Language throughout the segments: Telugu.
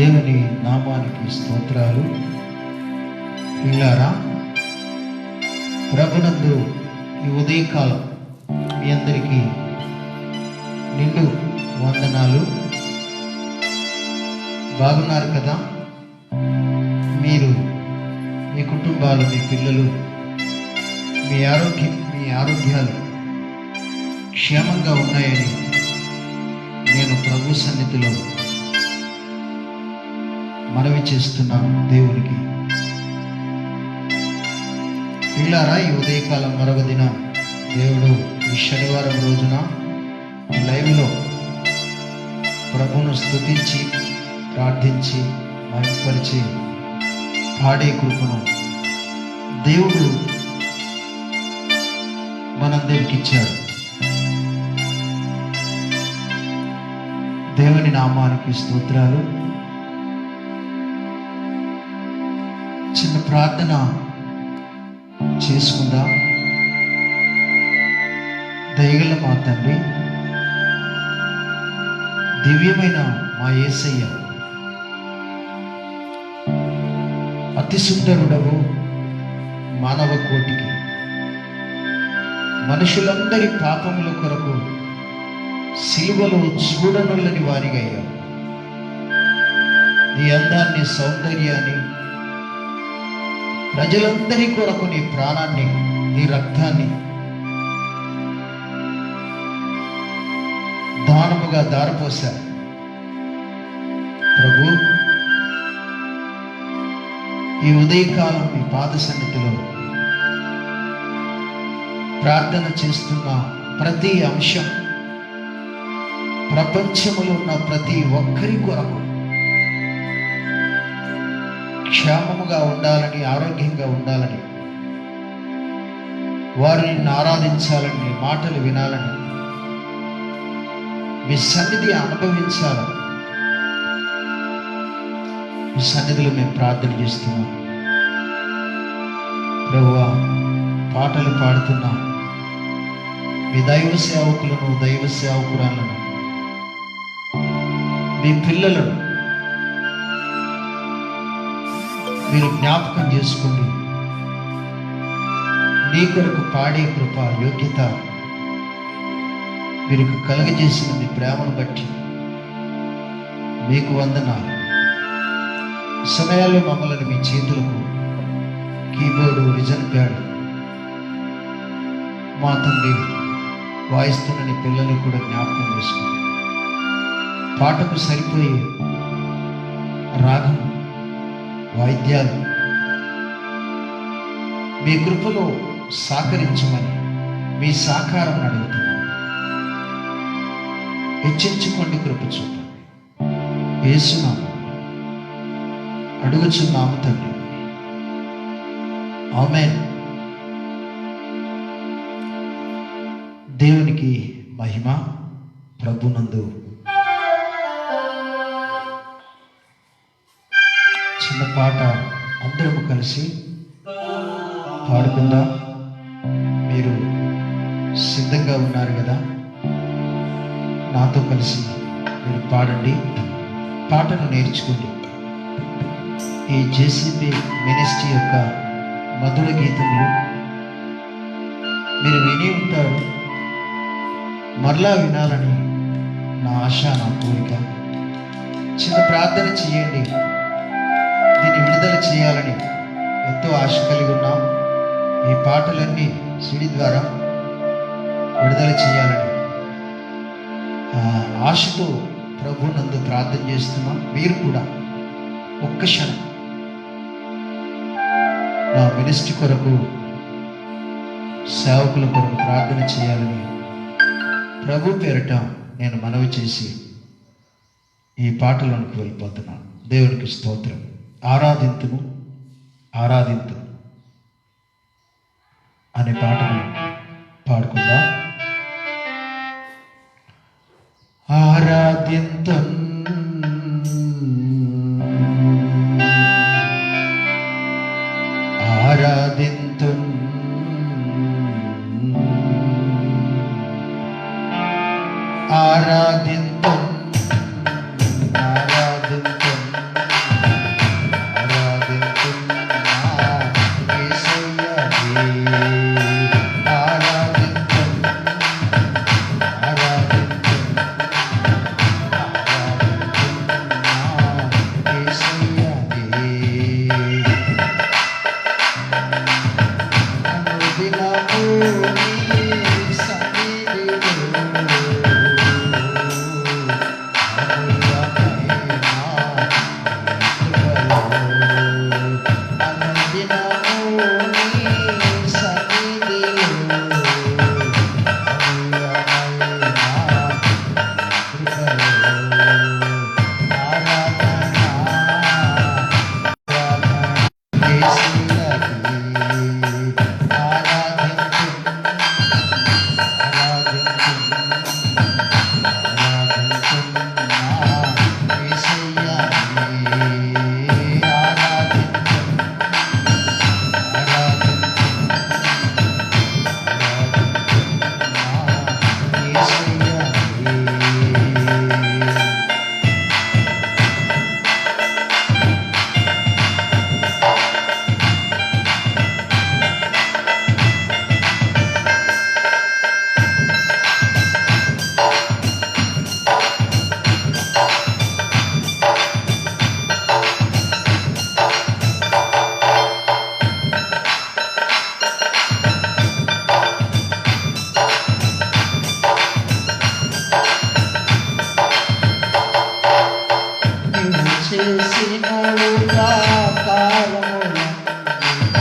దేవుని నామానికి స్తోత్రాలు. పిల్లారా, ప్రభునందు ఈ ఉదయకాలం మీ అందరికీ నిండు వందనాలు. బాగున్నారు కదా? మీరు, మీ కుటుంబాలు, మీ పిల్లలు, మీ ఆరోగ్యాలు క్షేమంగా ఉన్నాయని నేను ప్రభు సన్నిధిలో మనవి చేస్తున్నాను దేవునికి. పిల్లారా, ఈ ఉదయకాలం మరొక దినం దేవుడు ఈ శనివారం రోజున లైవ్లో ప్రభును స్తుతించి ప్రార్థించి మహిమపరిచి పాడే కృపను దేవుడు మనందరికి ఇచ్చాడు. దేవుని నామానికి స్తోత్రాలు. చిన్న ప్రార్థన చేసుకుందాం. దయగల మా తండ్రి, దివ్యమైన మా యేసయ్య, అతి సుందరుడవు, మానవ కోటికి మనుషులందరి పాపముల కొరకు సిలువలో చూడనులని వారిగా అయ్యావు. నీ అందాన్ని, సౌందర్యాన్ని, ప్రజలందరి కొరకు నీ ప్రాణాన్ని, నీ రక్తాన్ని దానముగా దారపోశారు. ప్రభు, ఈ ఉదయకాలం మీ పాద సన్నిధిలో ప్రార్థన చేస్తున్న ప్రతి అంశం ప్రపంచములో ఉన్న ప్రతి ఒక్కరి కొరకు క్షేమముగా ఉండాలని, ఆరోగ్యంగా ఉండాలని, వారు నిన్ను ఆరాధించాలని, నీ మాటలు వినాలని, మీ సన్నిధి అనుభవించాలని మీ సన్నిధిలో మేము ప్రార్థన చేస్తున్నాం. ప్రభువా, పాటలు పాడుతున్నా మీ దైవ సేవకులను, దైవ సేవకురాలను, మీ పిల్లలను మీరు జ్ఞాపకం చేసుకోండి. నీ కొరకు పాడే కృప, యోగ్యత మీరు కలుగజేసిన మీ ప్రేమను బట్టి మీకు వందనాలు. సమయాల్లో మమ్మల్ని మీ చేతులకు కీబోర్డు, రిజన్ ప్యాడ్, మా తండ్రి వాయిస్తున్న నీ పిల్లల్ని కూడా జ్ఞాపకం చేసుకోండి. పాటకు సరిపోయే రాగం, వాయిద్యాలు మీ కృపలో సహకరించమని మీ సహకారం అడుగుతున్నాను. హెచ్చించుకోండి, కృప చూపండి. యేసునామమున అడుగుచున్నాము తండ్రి, ఆమేన్. దేవునికి మహిమ. ప్రభునందు చిన్న పాట అందరము కలిసి పాడుకుందాం. మీరు సిద్ధంగా ఉన్నారు కదా? నాతో కలిసి మీరు పాడండి, పాటను నేర్చుకోండి. ఈ జేసీబీ మినిస్ట్రీ యొక్క మధుర గీతములు మీరు విని ఉంటారు. మరలా వినాలని నా ఆశ, నా కోరిక. చిన్న ప్రార్థన చేయండి. దీన్ని విడుదల చేయాలని ఎంతో ఆశ కలిగి ఉన్నాం. ఈ పాటలన్నీ సిడి ద్వారా విడుదల చేయాలని ఆశతో ప్రభు నందు ప్రార్థన చేస్తున్నాం. మీరు కూడా ఒక్క క్షణం నా మినిస్ట్రీ కొరకు, సేవకుల కొరకు ప్రార్థన చేయాలని ప్రభు పేరట నేను మనవి చేసి ఈ పాటలోనికి వెళ్ళిపోతున్నాను. దేవునికి స్తోత్రం. ఆరాధింతును ఆరాధింతును అనే పాటను పాడుకుందాం. ఆరాధింతున్ ఆరాధింతున్ ఆరాధింతున్ ఆరాధింతున్ చేసిన ఉపకారములను చేసిన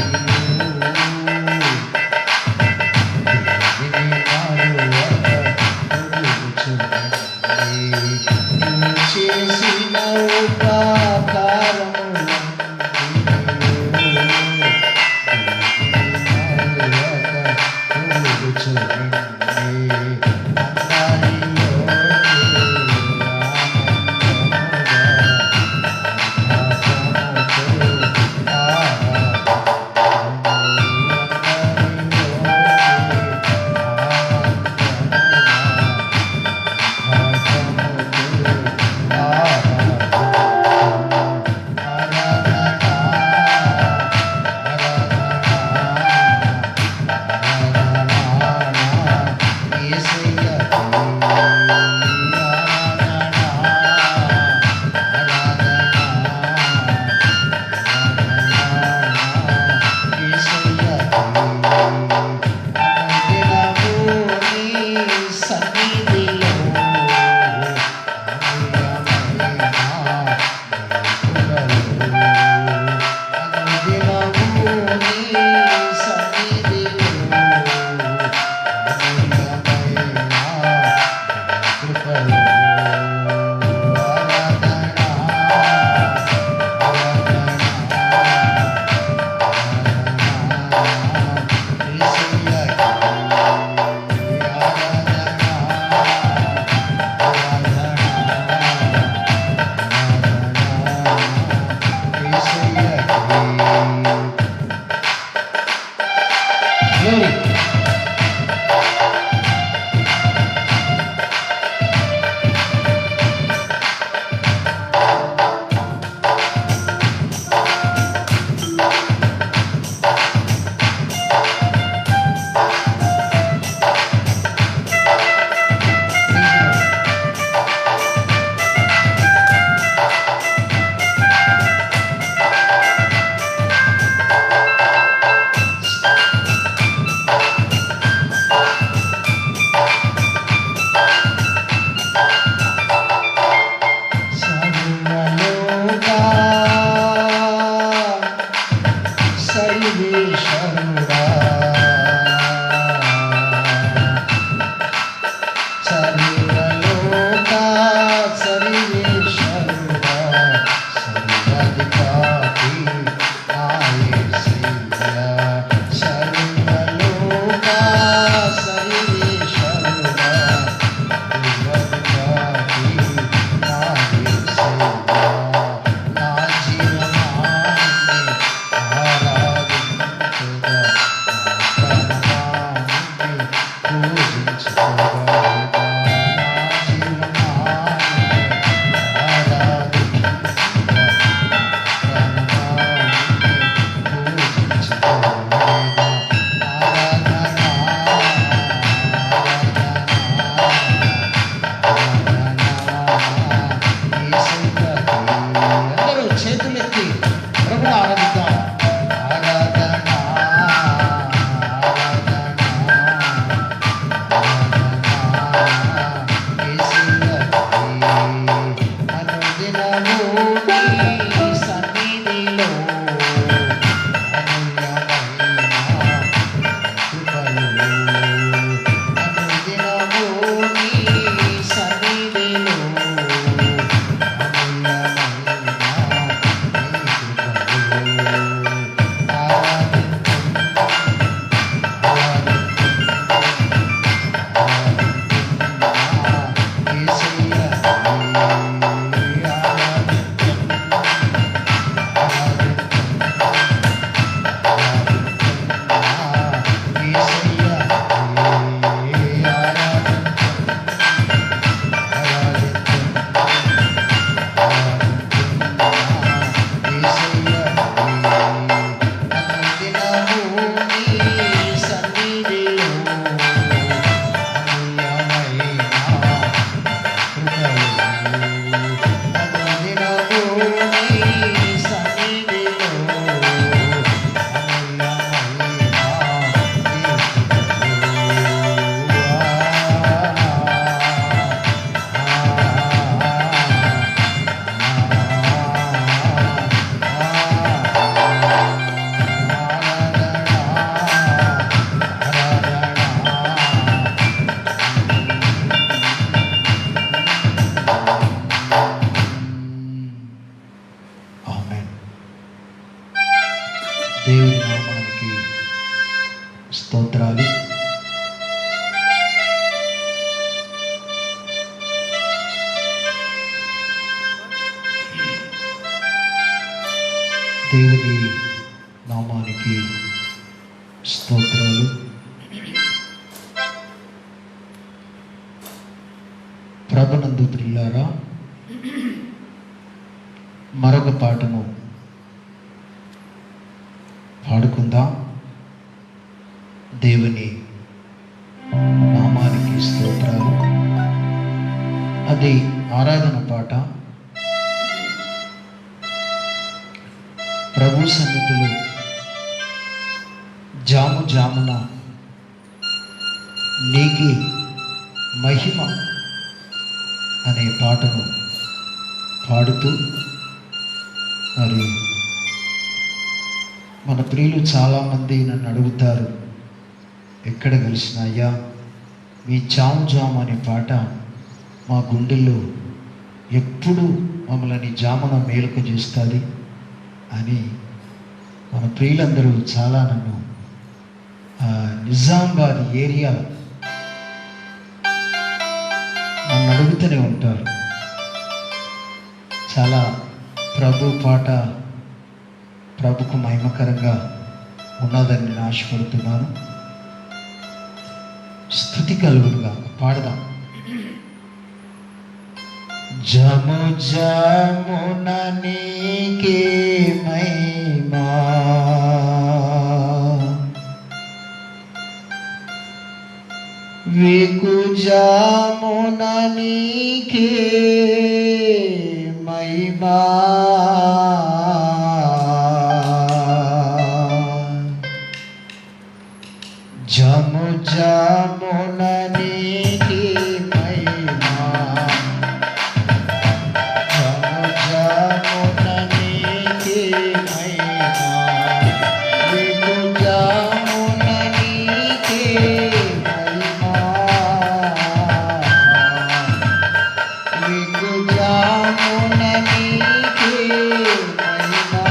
దేవుని నామానికి స్తోత్రాలు. ప్రభునందు ప్రియులారా, మరొక పాఠము పాడుకుందాం. దేవుని నామానికి స్తోత్రాలు. అది ఆరాధన పాట. ప్రభు సన్నిధిలో జాము జామున నీకి మహిమ అనే పాటను పాడుతూ, మరి మన ప్రియులు చాలామంది నన్ను అడుగుతారు, ఎక్కడ కలిసిన అయ్యా మీ జాము జాము అనే పాట మా గుండెల్లో ఎప్పుడు మమ్మల్ని జామున మేలుక చేస్తుంది అని మన ప్రియులందరూ చాలా నన్ను నిజామాబాద్ ఏరియాలో నన్ను అడుగుతూనే ఉంటారు. చాలా ప్రభు పాట ప్రభుకు మహిమకరంగా ఉన్నదని నేను ఆశపడుతున్నాను. స్తుతి కలుగునుగా. పాడదాం. జము జమున నీకే మహిమా, వేకు జామున నీకే మహిమా, జము జమున నీకే మహిమా, జము జమున నీకే మహిమా, వేకు జామున నీకే మహిమా, వేకు జామున నీకే మహిమా.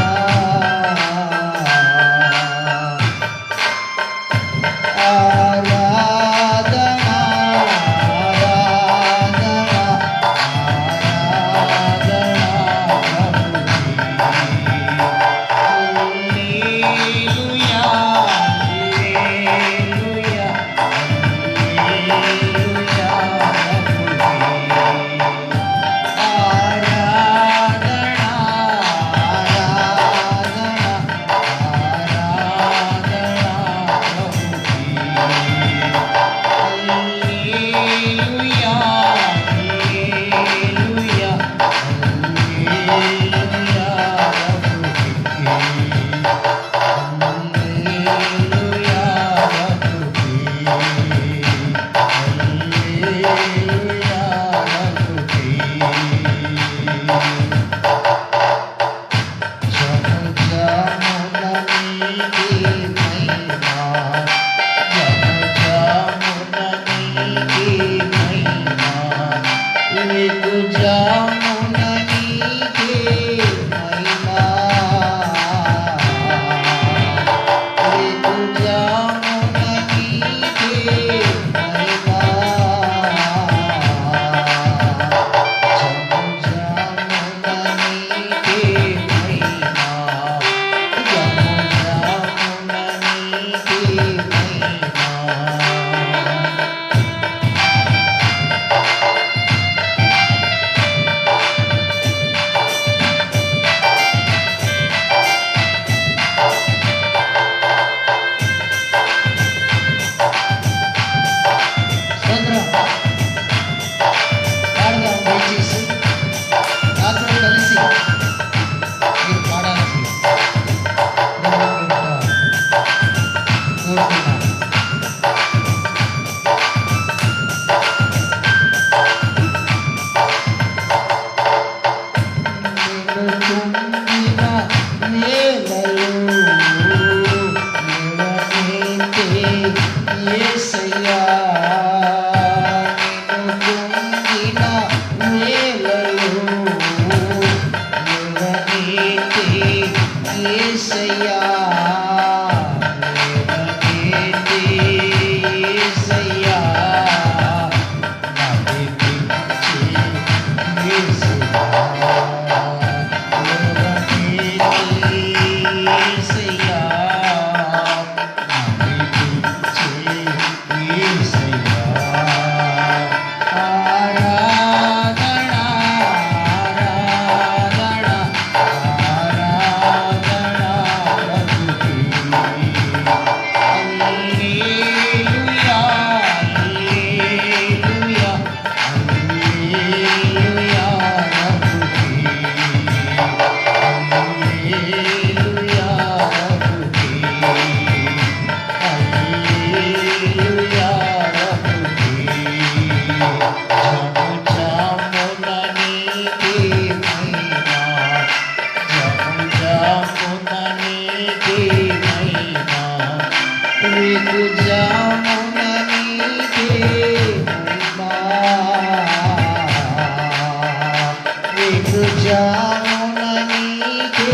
జామున నీకే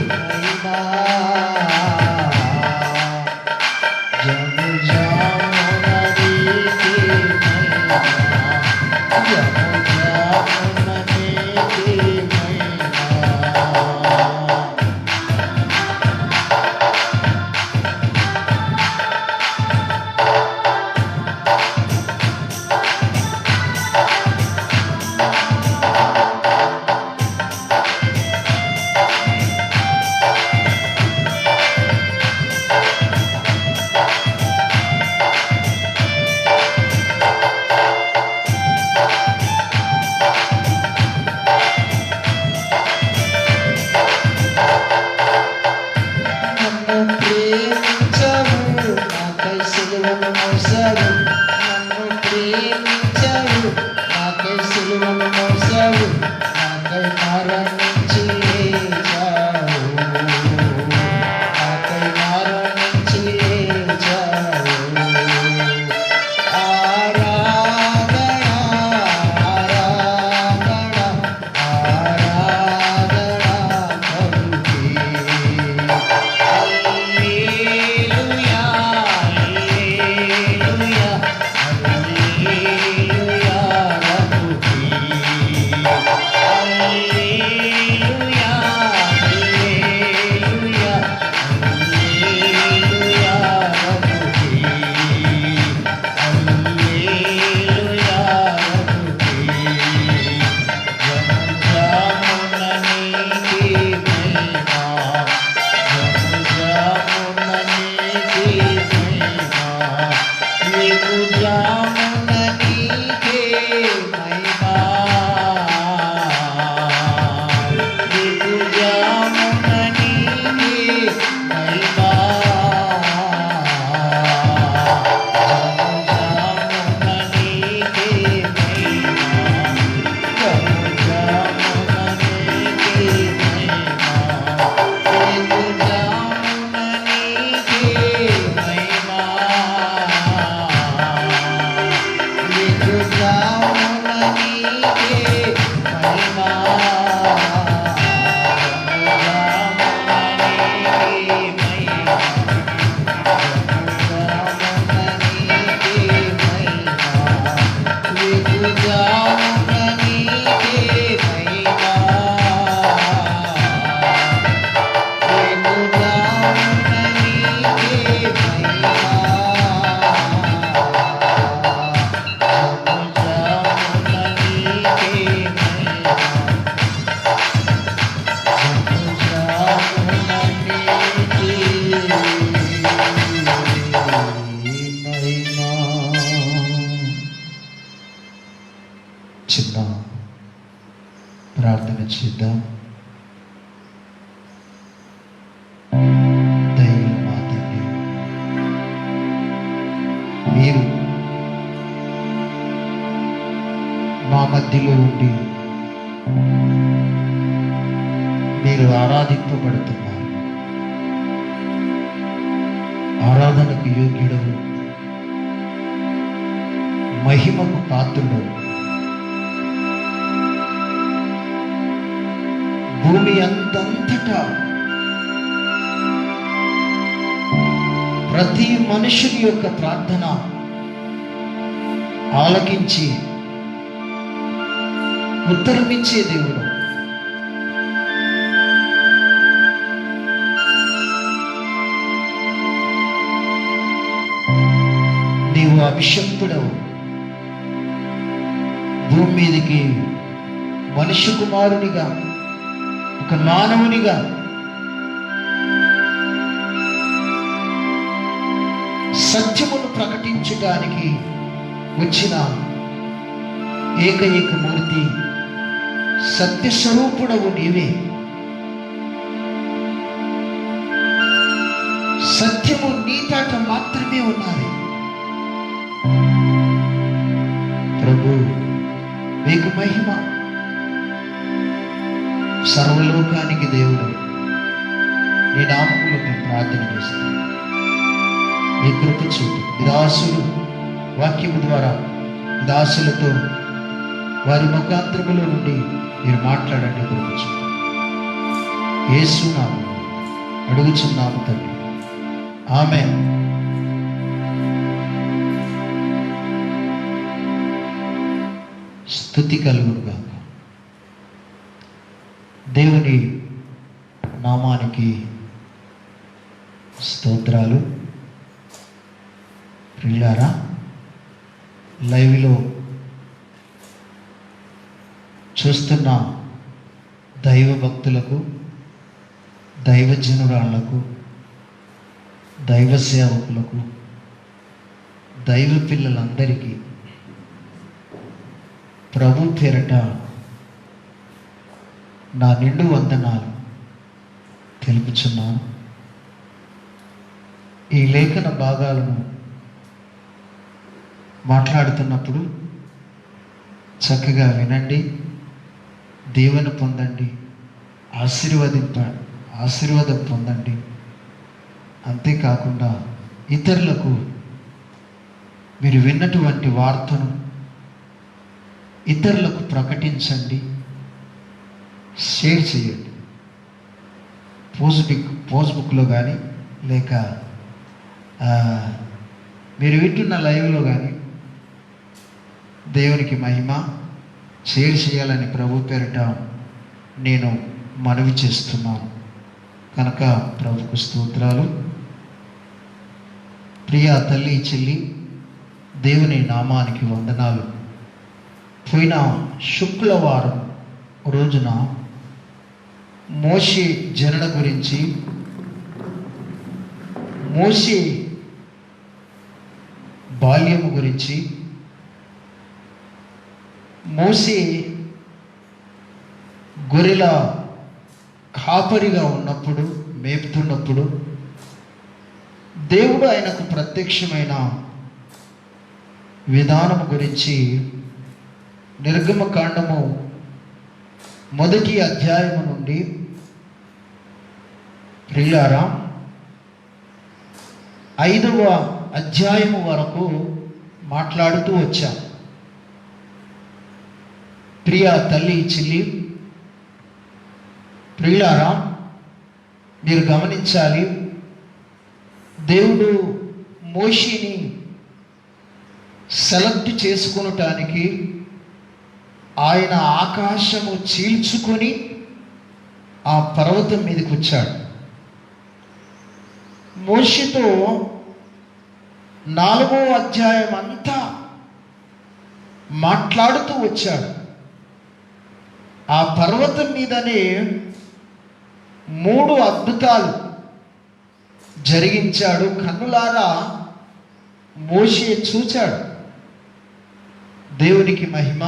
మహిమా, జము జామున నీకే మహిమా, జము జామున నీకే మహిమా. నన్ను ప్రేమించవు, నాకై సిలువను మోసావు. నన్ను ప్రేమించవు, నాకై సిలువను మోసావు. నాకై మరణించి లేచావు, నాకై మరణించి లేచావు. ఆరాధన ఆరాధన ఆరాధన ప్రభుకే. హల్లెలూయా హల్లెలూయా హల్లెలూయా ప్రభుకే. హల్లెలూయా హల్లెలూయా హల్లెలూయా ప్రభుకే. హల్లెలూయా ప్రభుకే. జము జామున నీకే మహిమా, జము జామున నీకే మహిమా, నీకు జామున నీకే మహిమా, నీకు జామున నీకే మహిమా, జము జామున నీకే మహిమా, జము జామున నీకే మహిమా, నీకు జామున నీకే మహిమా, నీకు జామున నీకే మహిమా, నీకు జామున నీకే మహిమా, నీకు జామున నీకే మహిమా, జము జామున నీకే మహిమా, జము జామున నీకే మహిమా. చిన్న ప్రార్థన చేద్దాం. దైవ మా తండ్రి, మీరు మా మధ్యలో ఉండి మీరు ఆరాధింపబడుతున్నారు. ఆరాధనకు యోగ్యుడవు, మహిమకు పాత్రుడవు. భూమి అంతటా ప్రతి మనుషుని యొక్క ప్రార్థన ఆలకించి ఉత్తరమిచ్చే దేవుడు. నీవు అభిషక్తుడవు. భూమి మీదకి మనుష్య కుమారునిగా, ఒక మానవునిగా సత్యమును ప్రకటించడానికి వచ్చిన ఏకైక మూర్తి, సత్యస్వరూపుడవు నీవే. సత్యము నీ తాట మాత్రమే ఉన్నది. ప్రభు మీకు మహిమ. సర్వలోకానికి దేవుడు, నీ నామములో మేము ప్రార్థన చేస్తాం. మీ కృప చూపు. దాసులు వాక్యము ద్వారా దాసులతో వారి ముఖాంతరములో నుండి మీరు మాట్లాడండి గురించి యేసునామములో అడుగుచున్నాము తండ్రి, ఆమేన్. స్తుతి కలుగునుగాక. దేవుని నామానికి స్తోత్రాలు. ప్రియులారా, లైవ్లో చూస్తున్న దైవ భక్తులకు, దైవజనురాళ్లకు, దైవ సేవకులకు, దైవ పిల్లలందరికీ ప్రభు పేరట నా నిండు వందనాలు తెలుపుచున్నాను. ఈ లేఖన భాగాలను మాట్లాడుతున్నప్పుడు చక్కగా వినండి, దీవెన పొందండి, ఆశీర్వాదం పొందండి. అంతేకాకుండా ఇతరులకు మీరు విన్నటువంటి వార్తను ఇతరులకు ప్రకటించండి, షేర్ చేయండి. ఫేస్బుక్లో కానీ లేక మీరు వింటున్న లైవ్లో కానీ దేవునికి మహిమ షేర్ చేయాలని ప్రభు పేరిట నేను మనవి చేస్తున్నాను. కనుక ప్రభుకు స్తోత్రాలు. ప్రియా తల్లి చెల్లి, దేవుని నామానికి వందనాలు. పోయిన శుక్రవారం రోజున మోషే జనన గురించి, మోషే బాల్యము గురించి, మోషే గొర్రెల కాపరిగా ఉన్నప్పుడు, మేపుతున్నప్పుడు దేవుడు ఆయనకు ప్రత్యక్షమైన విధానము గురించి నిర్గమకాండము 1వ అధ్యాయము నుండి ప్రియులారా 5వ అధ్యాయము వరకు మాట్లాడుతూ వచ్చాం. ప్రియా తల్లి చెల్లి, ప్రియులారా, మీరు గమనించాలి, దేవుడు మోషేని సెలెక్ట్ చేసుకొనటానికి ఆయన ఆకాశము చీల్చుకొని ఆ పర్వతం మీదకి వచ్చాడు. మోషేతో 4వ అధ్యాయం అంతా మాట్లాడుతూ వచ్చాడు. ఆ పర్వతం మీదనే 3 అద్భుతాలు జరిగించాడు. కన్నులారా మోషే చూచాడు. దేవునికి మహిమ.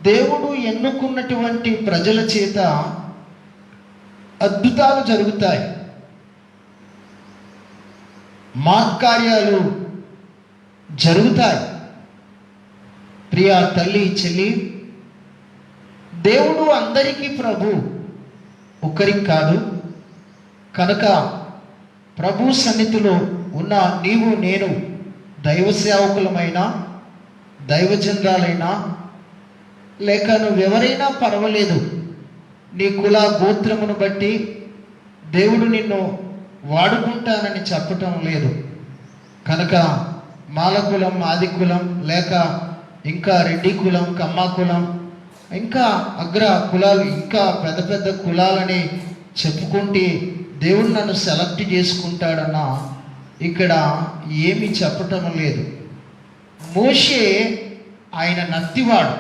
దేవుడు ఎన్నుకున్నటువంటి ప్రజల చేత అద్భుతాలు జరుగుతాయి, మహత్కార్యాలు జరుగుతాయి. ప్రియా తల్లి చెల్లి, దేవుడు అందరికీ ప్రభు, ఒక్కరికి కాదు. కనుక ప్రభు సన్నిధిలో ఉన్న నీవు నేను దైవ సేవకులమైనా, దైవజనరాలైనా, లేక నువ్వెవరైనా పర్వాలేదు, నీ కుల గోత్రమును బట్టి దేవుడు నిన్ను వాడుకుంటానని చెప్పటం లేదు. కనుక మాల కులం, ఆది కులం, లేక ఇంకా రెడ్డి కులం, కమ్మ కులం, ఇంకా అగ్ర కులాలు, ఇంకా పెద్ద పెద్ద కులాలని చెప్పుకుంటే దేవుడు నన్ను సెలెక్ట్ చేసుకుంటాడన్నా ఇక్కడ ఏమీ చెప్పటం లేదు. మోషే ఆయన నత్తివాడు.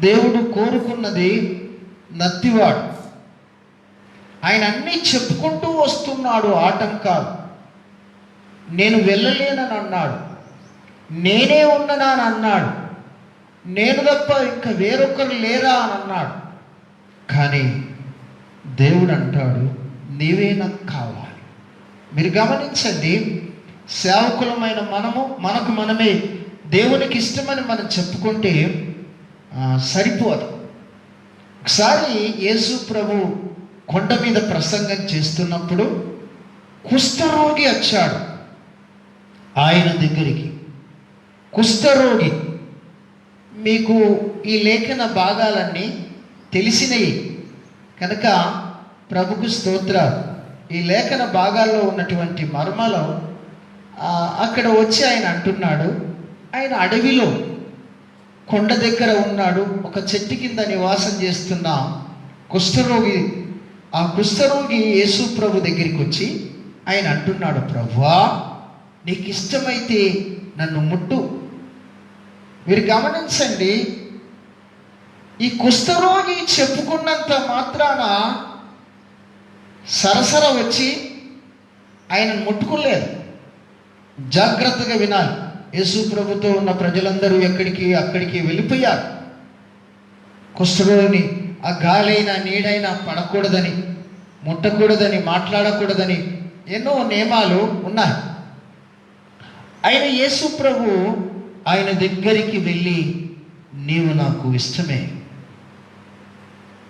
దేవుడు కోరుకున్నది నత్తివాడు. ఆయన అన్నీ చెప్పుకుంటూ వస్తున్నాడు. ఆటంకాలు, నేను వెళ్ళలేనని అన్నాడు, నేనే ఉన్నానా అని అన్నాడు, నేను తప్ప ఇంకా వేరొకరు లేరా అని అన్నాడు. కానీ దేవుడు అంటాడు, నీవే నాకు కావాలి. మీరు గమనించండి, సేవకులమైన మనకు మనమే దేవునికి ఇష్టమని మనం చెప్పుకుంటే సరిపోదు. ఒకసారి యేసు ప్రభు కొండ మీద ప్రసంగం చేస్తున్నప్పుడు కుష్ఠరోగి వచ్చాడు ఆయన దగ్గరికి. కుష్ఠరోగి మీకు ఈ లేఖన భాగాలన్నీ తెలిసినవి కనుక ప్రభుకు స్తోత్రాలు. ఈ లేఖన భాగాల్లో ఉన్నటువంటి మర్మలు అక్కడ వచ్చి ఆయన అంటున్నాడు, ఆయన అడవిలో కొండ దగ్గర ఉన్నాడు, ఒక చెట్టు కింద నివాసం చేస్తున్న కుష్ఠరోగి. ఆ కుష్ఠరోగి యేసు ప్రభు దగ్గరికి వచ్చి ఆయన అంటున్నాడు, ప్రభువా నీకు ఇష్టమైతే నన్ను ముట్టు. మీరు గమనించండి, ఈ కుష్ఠరోగి చెప్పుకున్నంత మాత్రాన సరసర వచ్చి ఆయనను ముట్టుకోలేదు. జాగ్రత్తగా వినాలి. యేసు ప్రభుతో ఉన్న ప్రజలందరూ అక్కడికి వెళ్ళిపోయారు. కుష్ఠరోగిని ఆ గాలైనా నీడైనా పడకూడదని, ముట్టకూడదని, మాట్లాడకూడదని ఎన్నో నియమాలు ఉన్నాయి. ఆయన యేసు ప్రభు ఆయన దగ్గరికి వెళ్ళి, నీవు నాకు ఇష్టమే.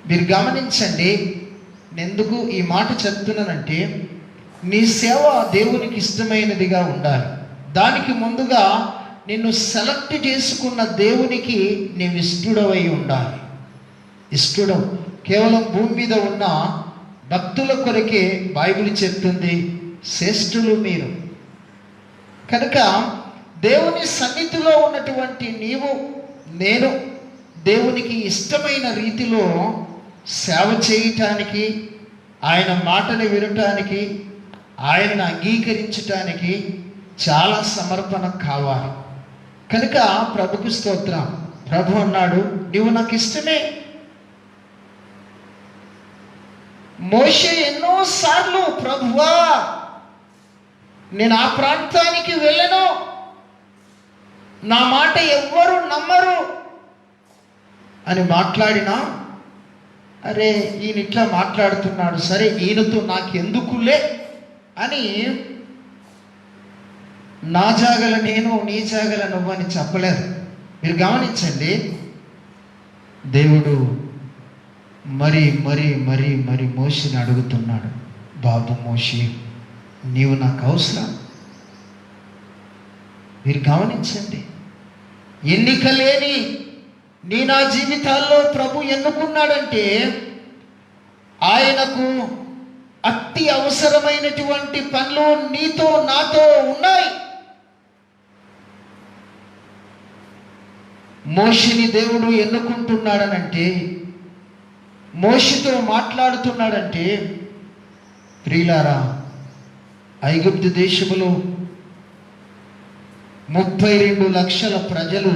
మీరు గమనించండి, నేనెందుకు ఈ మాట చెప్తున్నానంటే, నీ సేవ దేవునికి ఇష్టమైనదిగా ఉండాలి. దానికి ముందుగా నిన్ను సెలెక్ట్ చేసుకున్న దేవునికి నీవు ఇష్టడవై ఉండాలి. ఇష్టడం కేవలం భూమి మీద ఉన్న భక్తుల కొరకే బైబిల్ చెప్తుంది, శ్రేష్ఠులు మీరు. కనుక దేవుని సన్నిధిలో ఉన్నటువంటి నీవు నేను దేవునికి ఇష్టమైన రీతిలో సేవ చేయటానికి, ఆయన మాటలు వినటానికి, ఆయనను అంగీకరించటానికి చాలా సమర్పణ కావాలి. కనుక ప్రభుకు స్తోత్రం. ప్రభు అన్నాడు, నీవు నాకు ఇష్టమే. మోషే ఎన్నోసార్లు, ప్రభువా నేను ఆ ప్రాంతానికి వెళ్ళను, నా మాట ఎవ్వరు నమ్మరు అని మాట్లాడినా, అరే ఈయన ఇట్లా మాట్లాడుతున్నాడు, సరే ఈయనతో నాకెందుకులే అని నా జాగల నేను, నీ జాగల నువ్వు అని చెప్పలేదు. మీరు గమనించండి, దేవుడు మరి మరి మరి మరి మోషేని అడుగుతున్నాడు, బాబు మోషే నీవు నాకు అవసరం. మీరు గమనించండి, ఎన్నిక లేని నా జీవితాల్లో ప్రభు ఎన్నుకున్నాడంటే ఆయనకు అతి అవసరమైనటువంటి పనులు నీతో నాతో ఉన్నాయి. మోషేని దేవుడు ఎన్నుకుంటున్నాడనంటే, మోషేతో మాట్లాడుతున్నాడంటే, ప్రియులారా ఐగుప్తు దేశములో 32 లక్షల ప్రజలు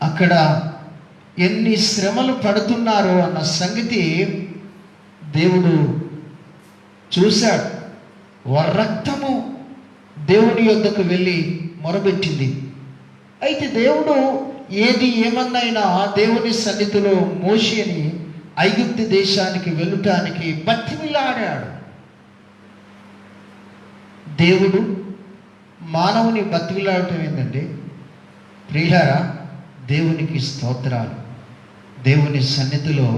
అక్కడ ఎన్ని శ్రమలు పడుతున్నారో అన్న సంగతి దేవుడు చూశాడు. వారి రక్తము దేవుని యొద్దకు వెళ్ళి మొరబెట్టింది. అయితే దేవుడు ఏది ఏమన్నైనా దేవుని సన్నిధిలో మోషేని ఐగుప్తు దేశానికి వెళ్ళటానికి బతిమిలాడాడు. దేవుడు మానవుని బతిమిలాడటం ఏంటంటే, ప్రియులారా దేవునికి స్తోత్రాలు. దేవుని సన్నిధిలో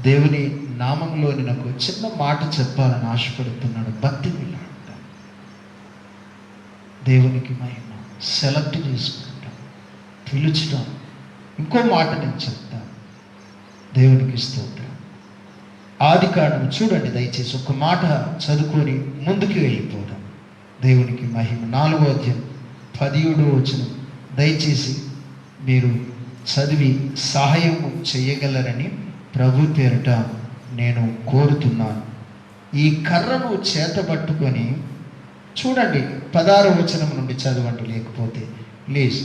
దేవుని నామంలో నాకు చిన్న మాట చెప్పాలని ఆశపడుతున్నాడు. బతిమిలాడటం, దేవునికి మహిమ, సెలెక్ట్ చేసుకుంటాం, పిలుచడం. ఇంకో మాట నేను చెప్తాను, దేవునికి స్తోత్రం. ఆదికాండం చూడండి దయచేసి, ఒక మాట చదువుకొని ముందుకు వెళ్ళిపోదాం. దేవునికి మహిమ. 4వ అధ్యాయం 17వ వచనం దయచేసి మీరు చదివి సహాయం చేయగలరని ప్రభు పేరిట నేను కోరుతున్నాను. ఈ కర్రను చేతబట్టుకొని చూడండి, 16వ వచనం నుండి చదవండి, లేకపోతే ప్లీజ్.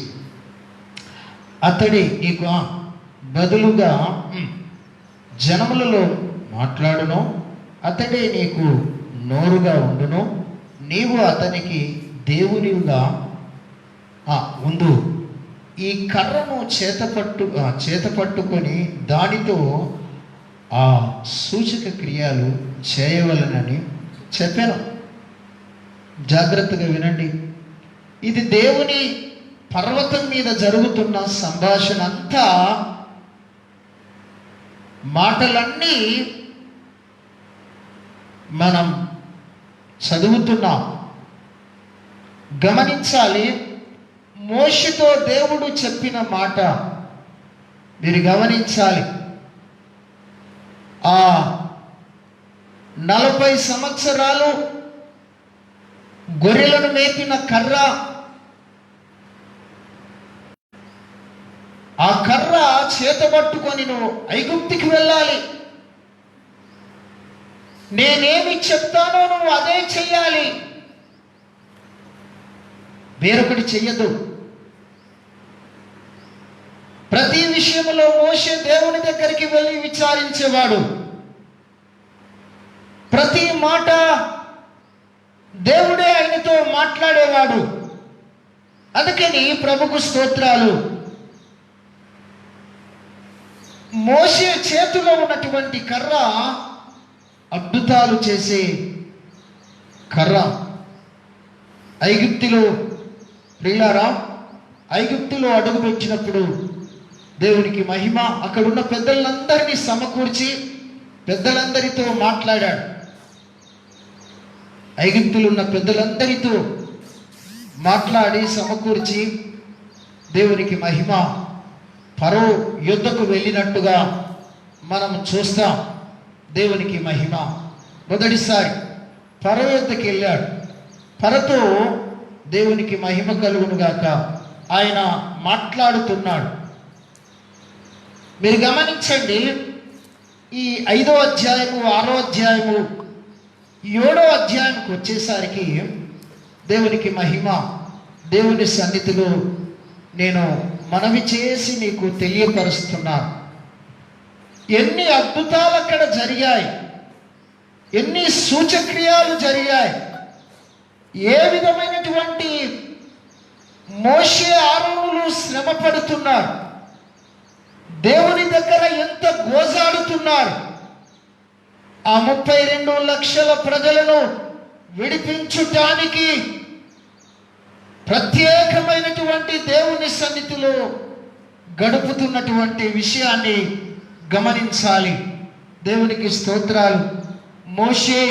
అతడి నీకు బదులుగా జనములలో మాట్లాడును, అతడే నీకు నోరుగా ఉండును, నీవు అతనికి దేవునిగా ఉండు. ఈ కర్రను చేతపట్టుకొని దానితో ఆ సూచక క్రియలు చేయవలనని చెప్పాను. జాగ్రత్తగా వినండి. ఇది దేవుని పర్వతం మీద జరుగుతున్న సంభాషణ అంతా. మాటలన్నీ మనం చదువుతున్నాం, గమనించాలి. మోషేతో దేవుడు చెప్పిన మాట మీరు గమనించాలి. ఆ 40 సంవత్సరాలు గొర్రెలను మేపిన కర్ర, ఆ కర్ర చేతబట్టుకొని నువ్వు ఐగుప్తుకి వెళ్ళాలి, నేనేమి చెప్తానో నువ్వు అదే చెయ్యాలి, వేరొకటి చెయ్యదు. ప్రతి విషయంలో మోషే దేవుని దగ్గరికి వెళ్ళి విచారించేవాడు. ప్రతి మాట దేవుడే ఆయనతో మాట్లాడేవాడు. అందుకని ప్రభుకు స్తోత్రాలు. మోషే చేతిలో ఉన్నటువంటి కర్ర అద్భుతాలు చేసే కర్ర. ఐగుప్తులో ప్రియులారా, ఐగుప్తులో అడుగుపెట్టినప్పుడు దేవునికి మహిమ. అక్కడున్న పెద్దలందరినీ సమకూర్చి పెద్దలందరితో మాట్లాడాడు. ఐగుప్తులు ఉన్న పెద్దలందరితో మాట్లాడి సమకూర్చి దేవునికి మహిమ. ఫరో యుద్ధకు వెళ్ళినట్టుగా మనం చూస్తాం. దేవునికి మహిమ. మొదటిసారి ఫరో యుద్ధకి వెళ్ళాడు. ఫరోతో దేవునికి మహిమ కలుగునుగాక ఆయన మాట్లాడుతున్నాడు. మీరు గమనించండి, ఈ 5వ అధ్యాయము, 6వ అధ్యాయము, 7వ అధ్యాయానికి వచ్చేసరికి దేవునికి మహిమ. దేవుని సన్నిధిలో నేను మనవి చేసి నీకు తెలియపరుస్తున్నాను. ఎన్ని అద్భుతాలు అక్కడ జరిగాయి, ఎన్ని సూచక్రియాలు జరిగాయి, ఏ విధమైనటువంటి మోషే ఆరోనులు శ్రమ పడుతున్నారు, దేవుని దగ్గర ఎంత గోజాడుతున్నారు. ఆ 32 లక్షల ప్రజలను విడిపించుటానికి ప్రత్యేకమైనటువంటి దేవుని సన్నిధిలో గడుపుతున్నటువంటి విషయాన్ని గమనించాలి. దేవునికి స్తోత్రాలు. మోషే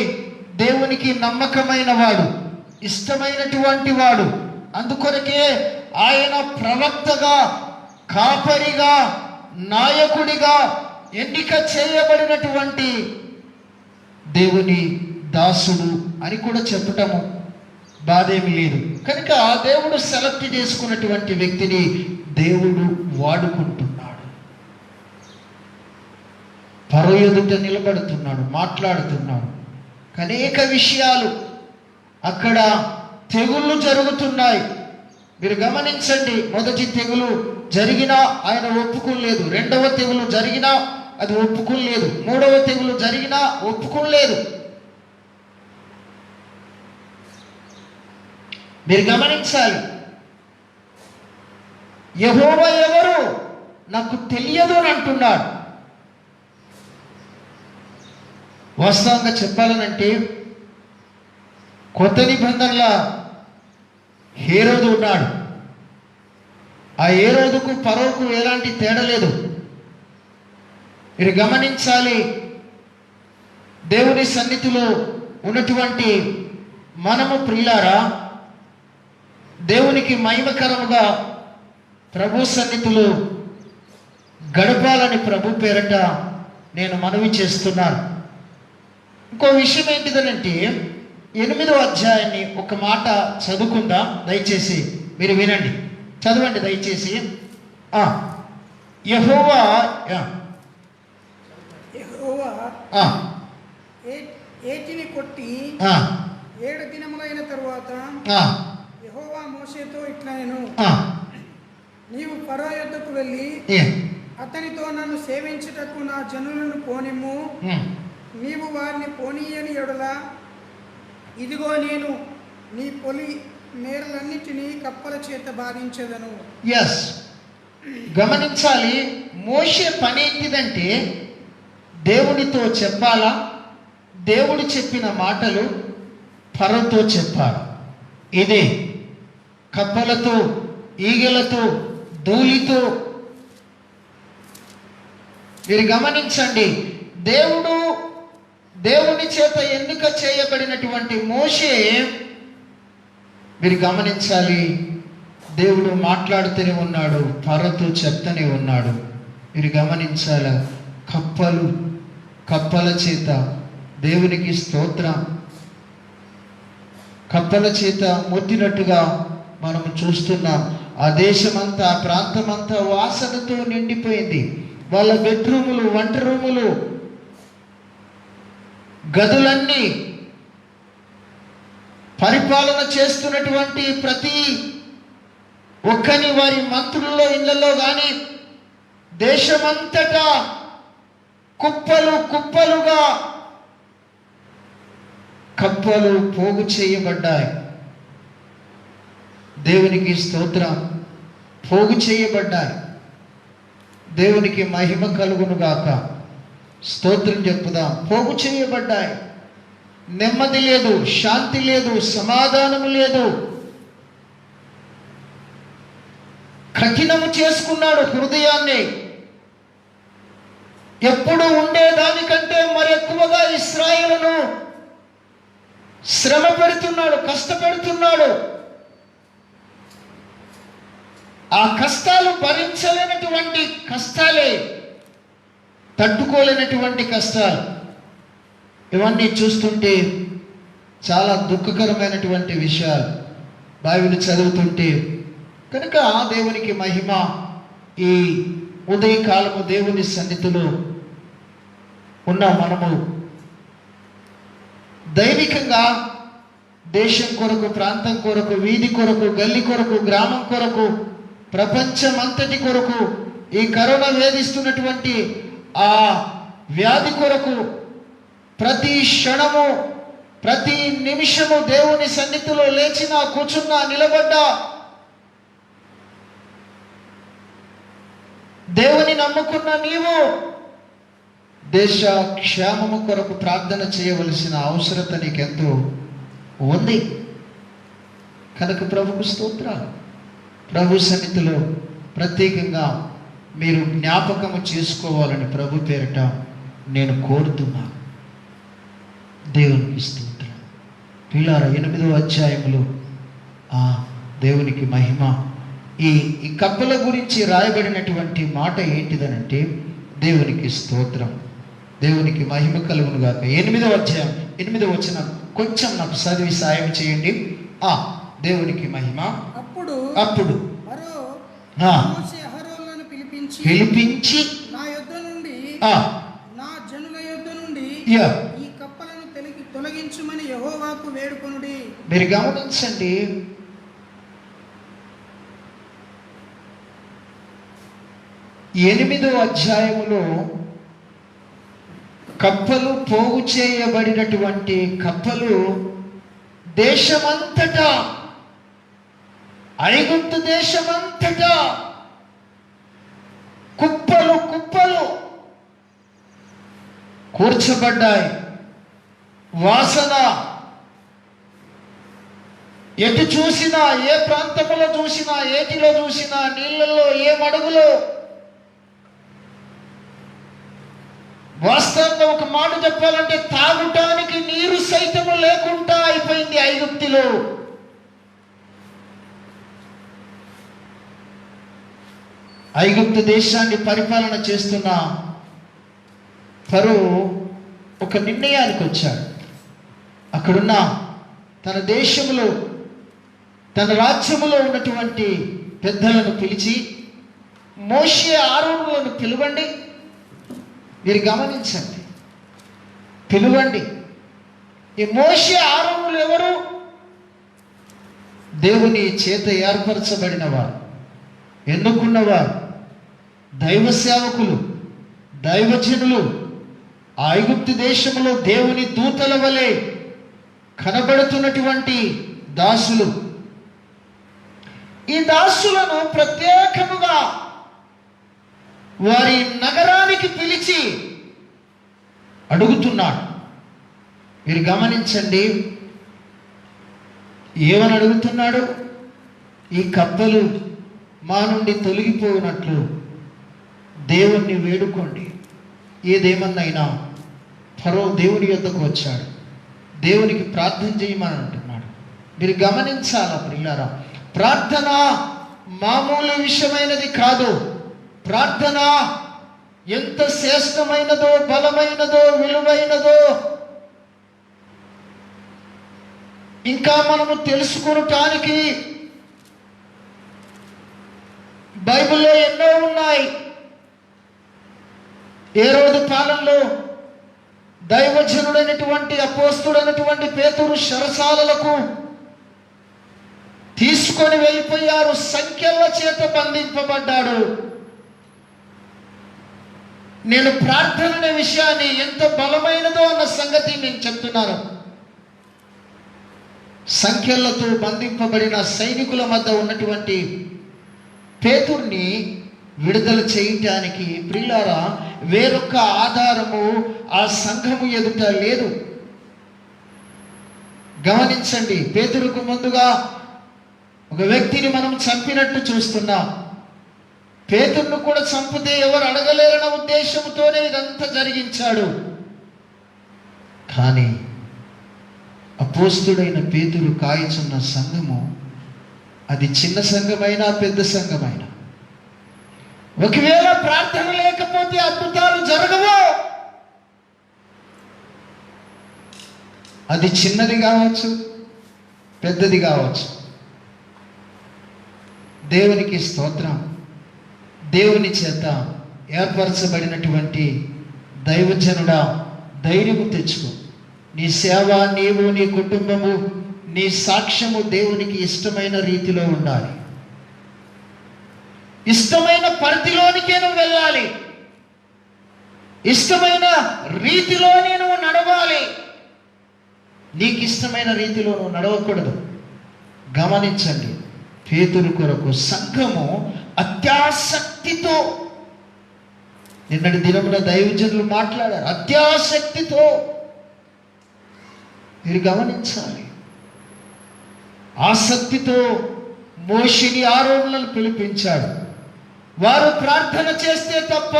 దేవునికి నమ్మకమైన వాడు, ఇష్టమైనటువంటి వాడు. అందుకొరకే ఆయన ప్రవక్తగా, కాపరిగా, నాయకుడిగా ఎన్నిక చేయబడినటువంటి దేవుని దాసుడు అని కూడా చెప్పటము బాధేమి లేదు. కనుక దేవుడు సెలెక్ట్ చేసుకున్నటువంటి వ్యక్తిని దేవుడు వాడుకుంటున్నాడు. ఫరో ఎదుట నిలబడుతున్నాడు, మాట్లాడుతున్నాడు. అనేక విషయాలు అక్కడ తెగుళ్ళు జరుగుతున్నాయి. మీరు గమనించండి, మొదటి తెగులు జరిగినా ఆయన ఒప్పుకోలేదు, 2వ తెగులు జరిగినా అది ఒప్పుకోలేదు, 3వ తెగులు జరిగినా ఒప్పుకోలేదు. మీరు గమనించాలి. యెహోవా ఎవరు నాకు తెలియదు అని అంటున్నాడు. వాస్తవంగా చెప్పాలనంటే కొత్త నిబంధనల హేరోదు ఉన్నాడు. ఆ హేరోదుకు ఫరోకు ఎలాంటి తేడా లేదు. మీరు గమనించాలి. దేవుని సన్నిధిలో ఉన్నటువంటి మనము ప్రియులారా, దేవునికి మహిమకరముగా ప్రభు సన్నిధిలో గడపాలని ప్రభు పేరట నేను మనవి చేస్తున్నాను. ఇంకో విషయం ఏంటిదనంటే 8వ అధ్యాయాన్ని ఒక మాట చదువుకుందాం. దయచేసి మీరు వినండి, చదవండి దయచేసి. యెహోవా ఏటిని కొట్టి 7 దినములైన తరువాత యెహోవా మోషేతో ఇట్లనెను, నీవు ఫరో యొద్దకు వెళ్ళి అతనితో నన్ను సేవించుటకు నా జనులను పోనిమ్ము. నీవు వారిని పోనీయని యెడల ఇదిగో నేను నీ పొలి మేరలన్నిటినీ కప్పల చేత బాధించెదను. ఎస్, గమనించాలి. మోషే పని ఏంటిదంటే దేవునితో చెప్పాలా, దేవుడు చెప్పిన మాటలు ఫరోతో చెప్పాలి. ఇదే కప్పలతో, ఈగలతో, ధూళితో. మీరు గమనించండి, దేవుని చేత ఎన్నిక చేయబడినటువంటి మోషే, మీరు గమనించాలి, దేవుడు మాట్లాడుతూనే ఉన్నాడు, ఫరోతో చెప్తూనే ఉన్నాడు. మీరు గమనించాల, కప్పల చేత దేవునికి స్తోత్రం, కప్పల చేత మొత్తినట్టుగా మనము చూస్తున్నాం. ఆ దేశమంతా, ఆ ప్రాంతమంతా వాసనతో నిండిపోయింది. వాళ్ళ బెడ్రూములు, వంట రూములు, గదులన్నీ, పరిపాలన చేస్తున్నటువంటి ప్రతి ఒక్కని వారి మంత్రుల్లో ఇళ్లలో కానీ దేశమంతటా కుప్పలుగా కప్పలు పోగు చేయబడ్డాయి. దేవునికి స్తోత్రం. పోగు చేయబడ్డాయి. దేవునికి మహిమ కలుగును గాక. స్తోత్రం చెప్పుదాం. పోగు చేయబడ్డాయి. నెమ్మది లేదు, శాంతి లేదు, సమాధానము లేదు. కఠినము చేసుకున్నాడు హృదయాన్ని. ఎప్పుడు ఉండేదానికంటే మరి ఎక్కువగా ఇశ్రాయేలును శ్రమ పెడుతున్నాడు, కష్టపెడుతున్నాడు. ఆ కష్టాలు భరించలేనటువంటి కష్టాలే, తట్టుకోలేనటువంటి కష్టాలు. ఇవన్నీ చూస్తుంటే చాలా దుఃఖకరమైనటువంటి విషయాలు బైబిల్ చదువుతుంటే. కనుక దేవునికి మహిమ. ఈ ఉదయకాలము దేవుని సన్నిధిలో ఉన్న మనము దైవికంగా దేశం కొరకు, ప్రాంతం కొరకు, వీధి కొరకు, గల్లి కొరకు, గ్రామం కొరకు, ప్రపంచం అంతటి కొరకు, ఈ కరోనా వేధిస్తున్నటువంటి ఆ వ్యాధి కొరకు ప్రతి క్షణము, ప్రతి నిమిషము దేవుని సన్నిధిలో లేచినా, కూర్చున్నా, నిలబడ్డా దేవుని నమ్ముకున్న నీవు దేశ క్షేమము కొరకు ప్రార్థన చేయవలసిన అవసరత నీకెంతో ఉంది. కనుక ప్రభుకు స్తోత్రాలు. ప్రభు సన్నిధిలో ప్రత్యేకంగా మీరు జ్ఞాపకము చేసుకోవాలని ప్రభు పేరిట నేను కోరుతున్నాను. దేవునికి స్తోత్రం. పిల్లారా, 8వ అధ్యాయములో దేవునికి మహిమ. ఈ కప్పల గురించి రాయబడినటువంటి మాట ఏంటిదనంటే, దేవునికి స్తోత్రం, దేవునికి మహిమ కలుగును గాక. 8వ అధ్యాయం 8వ వచనం కొంచెం నాకు చదివి సాయం చేయండి. దేవునికి మహిమ. అప్పుడు పిలిపించి నా యొద్ద నుండి, నా జనుల యొద్ద నుండి ఈ కప్పలను తొలగించుమని యెహోవాకు వేడుకొనుడి. మీరు గమనించండి, ఎనిమిదో అధ్యాయములో కప్పలు పోగు చేయబడినటువంటి కప్పలు దేశమంతటా, ఐగుప్తు దేశమంతటా కుప్పలు కూర్చబడ్డాయి. వాసన ఎటు చూసినా, ఏ ప్రాంతంలో చూసినా, ఏటిలో చూసినా, నీళ్ళల్లో, ఏ మడుగులో. వాస్తవంగా ఒక మాట చెప్పాలంటే తాగటానికి నీరు సైతము లేకుండా అయిపోయింది ఐగుప్తులో. ఐగుప్తు దేశాన్ని పరిపాలన చేస్తున్న ఫరో ఒక నిర్ణయానికి వచ్చాడు. అక్కడున్న తన దేశంలో, తన రాజ్యములో ఉన్నటువంటి పెద్దలను పిలిచి, మోషే, ఆరోనులను పిలువండి. మీరు గమనించండి, పిలువండి. ఈ మోషే, ఆరోనులు ఎవరు? దేవుని చేత ఏర్పరచబడిన వారు, ఎన్నుకున్నవారు, దైవ సేవకులు, దైవజనులు. ఐగుప్తు దేశంలో దేవుని దూతల వలె కనబడుతున్నటువంటి దాసులు. ఈ దాసులను ప్రత్యేకముగా వారి నగరానికి పిలిచి అడుగుతున్నాడు. మీరు గమనించండి, ఏమని అడుగుతున్నాడు? ఈ కప్పలు మా నుండి తొలగిపోయినట్లు దేవుణ్ణి వేడుకోండి. ఏదేమన్నైనా ఫరో దేవుని యొద్దకు వచ్చాడు, దేవునికి ప్రార్థన చేయమని అంటున్నాడు. మీరు గమనించాలా ప్రియులారా, ప్రార్థన మామూలు విషయమైనది కాదు. ప్రార్థన ఎంత శ్రేష్టమైనదో, బలమైనదో, విలువైనదో ఇంకా మనము తెలుసుకొనటానికి బైబిల్లో ఎన్నో ఉన్నాయి. ఏ రోజు కాలంలో దైవజనుడైనటువంటి అపోస్తుడైనటువంటి పేతురు చెరసాలలకు తీసుకొని వెళ్ళిపోయారు. సంఖ్యల చేత బంధింపబడ్డాడు. నేను ప్రార్థన అనే విషయాన్ని ఎంత బలమైనదో అన్న సంగతి నేను చెప్తున్నాను. సంఖ్యలతో బంధింపబడిన సైనికుల మధ్య ఉన్నటువంటి పేతుర్ని విడుదల చేయటానికి ప్రియులారా వేరొక ఆధారము ఆ సంఘము ఎదుట లేదు. గమనించండి, పేతురుకు ముందుగా ఒక వ్యక్తిని మనం చంపినట్టు చూస్తున్నాం. పేతురును కూడా చంపితే ఎవరు అడగలేరన్న ఉద్దేశంతోనే ఇదంతా జరిగించాడు. కానీ అపోస్తుడైన పేతురు కాయచున్న సంఘము అది చిన్న సంఘమైనా పెద్ద సంఘమైనా, ఒకవేళ ప్రార్థన లేకపోతే అద్భుతాలు జరగవు. అది చిన్నది కావచ్చు, పెద్దది కావచ్చు. దేవునికి స్తోత్రం. దేవుని చేత ఏర్పరచబడినటువంటి దైవజనుడా, ధైర్యము తెచ్చుకో. నీ సేవ, నీవు, నీ కుటుంబము, నీ సాక్ష్యము దేవునికి ఇష్టమైన రీతిలో ఉండాలి. ఇష్టమైన పరిధిలోనికే నువ్వు వెళ్ళాలి. ఇష్టమైన రీతిలో నువ్వు నడవాలి. నీకు ఇష్టమైన రీతిలో నువ్వు నడవకూడదు. గమనించండి, పేతురు కొరకు సంఘము అత్యాసక్తితో, నిన్నటి దినమున దైవజనులు మాట్లాడారు, అత్యాసక్తితో. మీరు గమనించాలి. ఆసక్తితో మోషేని ఆరోపణలను పిలిపించాడు. వారు ప్రార్థన చేస్తే తప్ప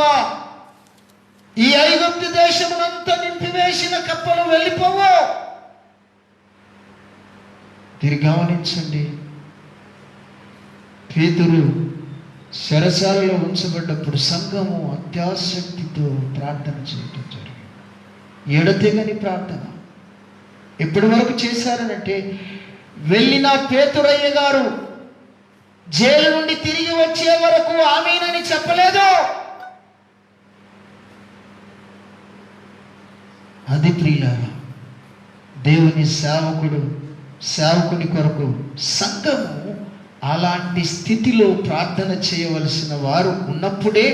ఈ ఐగుప్తు దేశమునంతా నింపివేసిన కప్పలు వెళ్ళిపోవు. మీరు గమనించండి, పేతురు చెరసాలలో ఉంచబడ్డప్పుడు సంఘము అత్యాసక్తితో ప్రార్థన చేయటం జరిగింది. ఎడతెగని ప్రార్థన. ఎప్పటి వరకు చేశారనంటే, వెళ్ళిన పేతురయ్య గారు జైలు నుండి తిరిగి వచ్చే వరకు ఆమేనని చెప్పలేదు. అది ప్రియులారా, దేవుని సేవకుని కొరకు సంఘము అలాంటి స్థితిలో ప్రార్థన చేయవలసిన వారు ఉన్నప్పుడే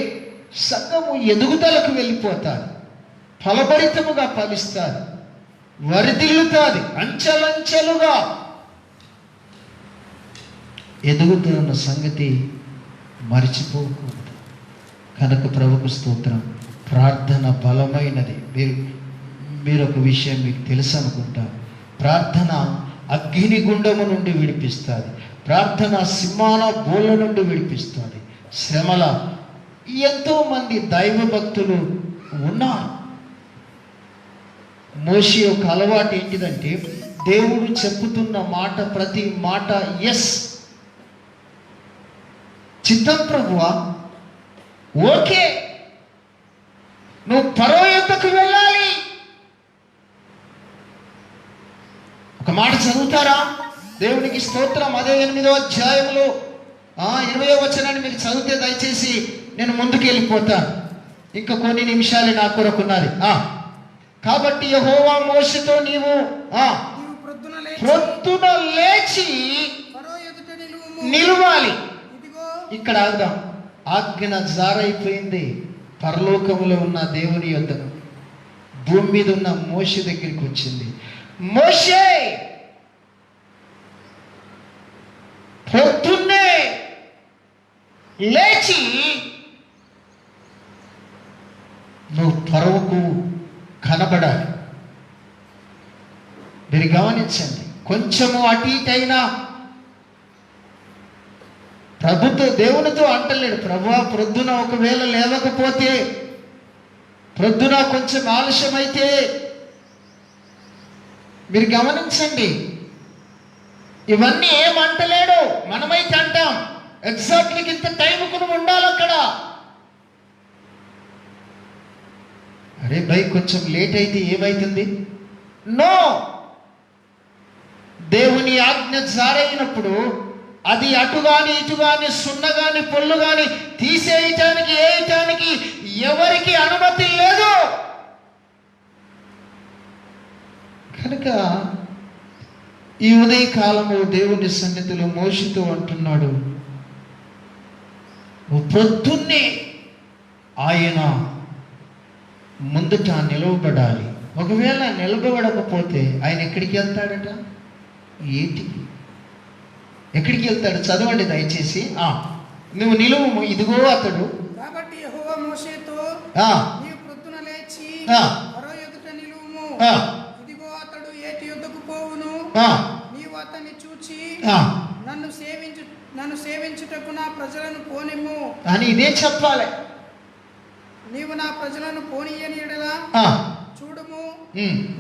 సంఘము ఎదుగుదలకు వెళ్ళిపోతారు, ఫలభరితముగా ఫలిస్తారు, వరిదిల్లుతాది, అంచెలంచెలుగా ఎదుగుతున్న సంగతి మర్చిపోకూడదు. కనుక ప్రభుకు స్తోత్రం. ప్రార్థన బలమైనది. మీరు ఒక విషయం మీకు తెలుసు అనుకుంటా, ప్రార్థన అగ్నిగుండము నుండి విడిపిస్తుంది. ప్రార్థన సింహాల బోళ్ళ నుండి విడిపిస్తుంది. శ్రమల ఎంతోమంది దైవ భక్తులు ఉన్నారు. మోషే యొక్క అలవాటు ఏంటిదంటే, దేవుడు చెప్పుతున్న మాట, ప్రతి మాట ఎస్, చిత్తం ప్రభువా, ఓకే, నువ్వు ఫరో యొద్దకు వెళ్ళాలి. ఒక మాట చదువుతారా? దేవునికి స్తోత్రం. అదే 8వ అధ్యాయంలో 20వ వచనాన్ని మీరు చదివితే దయచేసి నేను ముందుకు వెళ్ళిపోతాను. ఇంకా కొన్ని నిమిషాలు నా కొరకున్నది. కాబట్టి యెహోవా మోషేతో నీవు ప్రొద్దున లేచి నిలవాలి. ఇక్కడ ఆగుదాం. ఆజ్ఞ జారైపోయింది. పరలోకములో ఉన్న దేవుని యొద్దకు, భూమి మీద ఉన్న మోషే దగ్గరికి వచ్చింది. మోషే పొద్దున్నే లేచి నువ్వు ఫరోకు కనబడాలి. మీరు గమనించండి, కొంచెము అటు ఇటు అయినా ప్రభుతో దేవునితో అంటలేడు. ప్రభువా, ప్రొద్దున ఒకవేళ లేవకపోతే, ప్రొద్దున కొంచెం ఆలస్యమైతే, మీరు గమనించండి, ఇవన్నీ ఏమంటలేడు. మనమైతే అంటాం, ఎగ్జాక్ట్లీ ఇంత టైంకు నువ్వు ఉండాలి అక్కడ. అరే భయ్ కొంచెం లేట్ అయితే ఏమైతుంది? నో, దేవుని ఆజ్ఞ జారైనప్పుడు అది అటుగాని ఇటుగాని సున్నగాని పొల్లు గాని తీసేయటానికి వేయటానికి ఎవరికి అనుమతి లేదు. కనుక ఈ ఉదయకాలము దేవుని సన్నిధిలో మోషేతో అంటున్నాడు, పొద్దున్నే ఆయన ముందుట నిలవబడాలి. ఒకవేళ నిలబడకపోతే ఆయన ఎక్కడికి వెళ్తాడట? ఏటికి? ఎక్కడికి వెళ్తాడు? చదవండి దయచేసి. నువ్వు నిలువు, ఇదిగో అతడు. కాబట్టి యెహోవా మోషేతో, నీవు ప్రొద్దున లేచి ఫరో ఎదుట నిలువుము, ఇదిగో అతడు ఏటి యొద్దకు పోవును, నీవు అతన్ని చూచి నన్ను సేవించుటకు నా ప్రజలను పోనిమ్ము అని ఇదే చెప్పాలి. నీవు నా ప్రజలను పోనీయని ఎడలా చూడుము,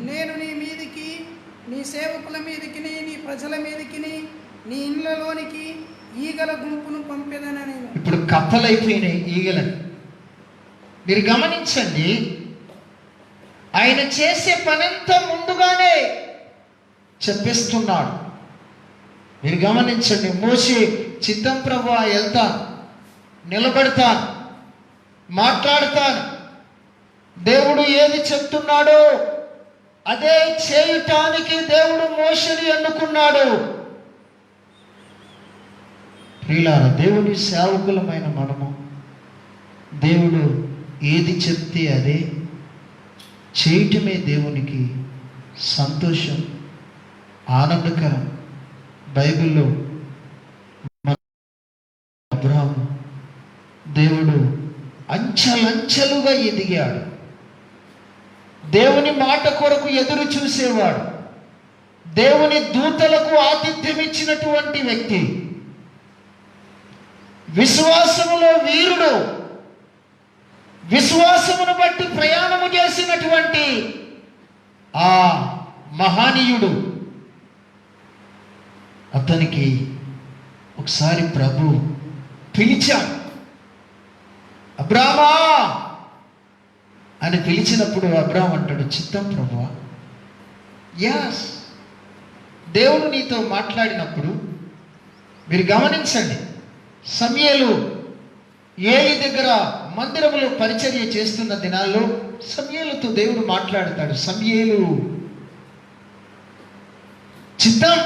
నేను నీ మీదికి, నీ సేవకుల మీదికి, నీ ప్రజల మీదికి, నీ ఇళ్ళలోనికి ఈగల గుంపును పంపేదనని. ఇప్పుడు కప్పలైపోయినాయి ఈగలని. మీరు గమనించండి, ఆయన చేసే పనంతా ముందుగానే చెప్పేస్తున్నాడు. మీరు గమనించండి, మోషే చిత్తం ప్రభువా వెళ్తాను, నిలబడతాను, మాట్లాడతాను, దేవుడు ఏది చెప్తున్నాడో అదే చేయటానికి దేవుడు మోషేని ఎన్నుకున్నాడు. ప్రియులారా, దేవుని సేవకులమైన మనము దేవుడు ఏది చెప్తే అదే చేయటమే దేవునికి సంతోషం, ఆనందకరం. బైబిల్లో అబ్రహాము దేవుడు అంచెలంచెలుగా ఎదిగాడు. దేవుని మాట కొరకు ఎదురు చూసేవాడు. దేవుని దూతలకు ఆతిథ్యం ఇచ్చినటువంటి వ్యక్తి, విశ్వాసములో వీరుడు, విశ్వాసమును బట్టి ప్రయాణము చేసినటువంటి ఆ మహానీయుడు. అతనికి ఒకసారి ప్రభు పిలిచాడు. అబ్రామా అని పిలిచినప్పుడు అబ్రామ్ అంటాడు, చిత్తం ప్రభువా. యాస్, దేవుడు నీతో మాట్లాడినప్పుడు మీరు గమనించండి, సమూయేలు ఏలి దగ్గర మందిరంలో పరిచర్య చేస్తున్న దినాల్లో సమూయేలుతో దేవుడు మాట్లాడతాడు. సమూయేలు చిత్తం.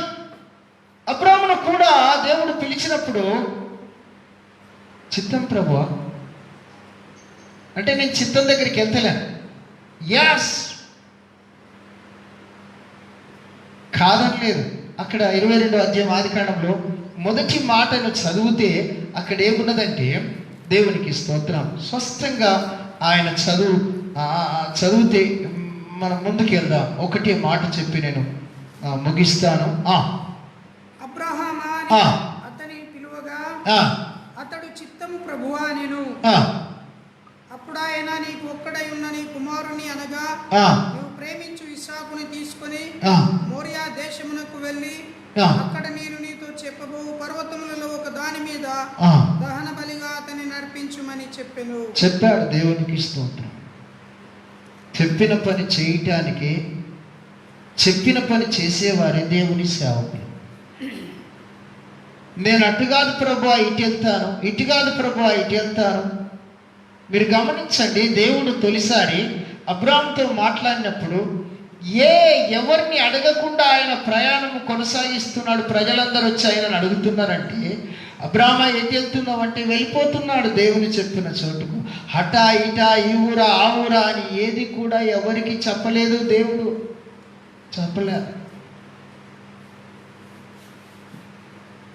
అబ్రామును కూడా దేవుడు పిలిచినప్పుడు చిత్తం ప్రభువా అంటే నేను చిత్తం దగ్గరికి వెళ్తలేను. యాస్, కాదని లేదు. అక్కడ 22వ అధ్యాయం ఆదికాండంలో మొదటి మాటను చదివితే అక్కడ ఏమున్నదంటే, దేవునికి స్తోత్రం, స్పష్టంగా ఆయన చదివితే మనం ముందుకు వెళ్దాం. ఒకటే మాట చెప్పి నేను ముగిస్తాను. అబ్రహామా అతని పిలువగా అతడు చిత్తము ప్రభువా నేను. అప్పుడు ఆయన, నీకు ఒక్కడై ఉన్న నీ కుమారుని అనగా నువ్వు ప్రేమించు ఇస్సాకుని తీసుకొని మోరియా దేశమునకు వెళ్ళి అక్కడ నేను నీతో చెప్పబో పర్వతములలో ఒక దాని మీద దహన బలిగా అతన్ని నడిపించుమని చెప్పాడు. దేవునికి స్తోత్రం. చెప్పిన పని చేయటానికి, చెప్పిన పని చేసేవారే దేవుని సేవకులు. నేను అటు కాదు ప్రభువా ఇటు వెళ్తాను, ఇటు కాదు ప్రభువా ఇటు వెళ్తాను. మీరు గమనించండి, దేవుడు తొలిసారి అబ్రాహాముతో మాట్లాడినప్పుడు ఎవరిని అడగకుండా ఆయన ప్రయాణం కొనసాగిస్తున్నాడు. ప్రజలందరూ వచ్చి ఆయనను అడుగుతున్నారంటే, అబ్రాహ్మ ఎటు వెళ్తున్నావు అంటే వెళ్ళిపోతున్నాడు దేవుని చెప్పిన చోటుకు. హఠా ఇటా, ఈ ఊరా ఆ ఊరా అని ఏది కూడా ఎవరికి చెప్పలేదు. దేవుడు చెప్పలేదు.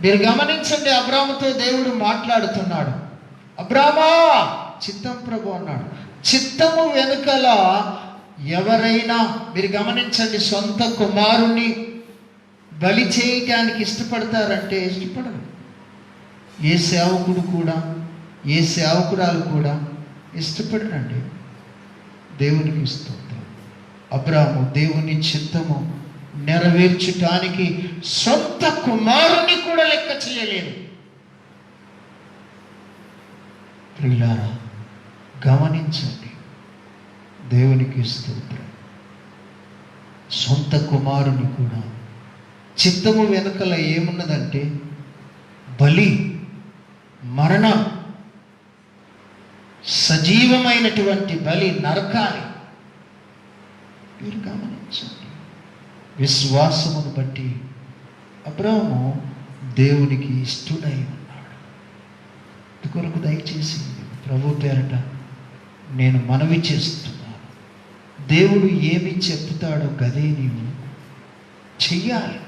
మీరు గమనించండి, అబ్రాహాముతో దేవుడు మాట్లాడుతున్నాడు. అబ్రామా చిత్తం ప్రభు అన్నాడు. చిత్తము వెనుకల ఎవరైనా మీరు గమనించండి, సొంత కుమారుణ్ణి బలి చేయటానికి ఇష్టపడతారంటే ఇష్టపడరు. ఏ సేవకుడు కూడా, ఏ సేవకురాలు కూడా ఇష్టపడరండి. దేవునికి స్తోత్రం. అబ్రాహాము దేవుని చిత్తము నెరవేర్చటానికి సొంత కుమారుని కూడా లెక్క చేయలేదు. ప్రియులారా, గమనించండి. దేవునికి స్తోత్రం. సొంత కుమారుని కూడా చిత్తము వెనుకల ఏమున్నదంటే బలి, మరణం, సజీవమైనటువంటి బలి నరకాలి. మీరు గమనించండి. విశ్వాసమును బట్టి అబ్రాహాము దేవునికి ఇష్టుడై ఉన్నాడు. కొరకు దయచేసి ప్రభు పేరట నేను మనవి చేస్తున్నాను. దేవుడు ఏమి చెప్తాడో గదే నీవు చెయ్యాలి.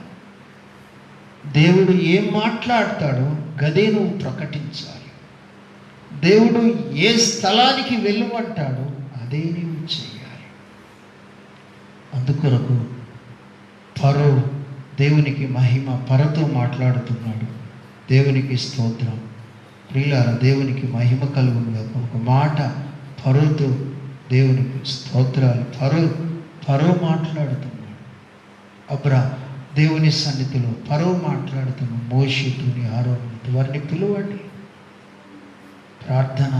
దేవుడు ఏం మాట్లాడతాడో గదే నువ్వు ప్రకటించాలి. దేవుడు ఏ స్థలానికి వెళ్ళమంటాడో అదే నీవు చెయ్యాలి. అందుకొరకు ఫరో దేవునికి మహిమ, ఫరోతో మాట్లాడుతున్నాడు. దేవునికి స్తోత్రం. ప్రియులారా, దేవునికి మహిమ కలుగును. ఒక మాట ఫరోతో, దేవునికి స్తోత్రాలు. ఫరో మాట్లాడుతున్నాడు. దేవుని సన్నిధిలో ఫరో మాట్లాడుతున్నాడు. మోషేతోని, ఆరోనుతో వారిని పిలువండి. ప్రార్థన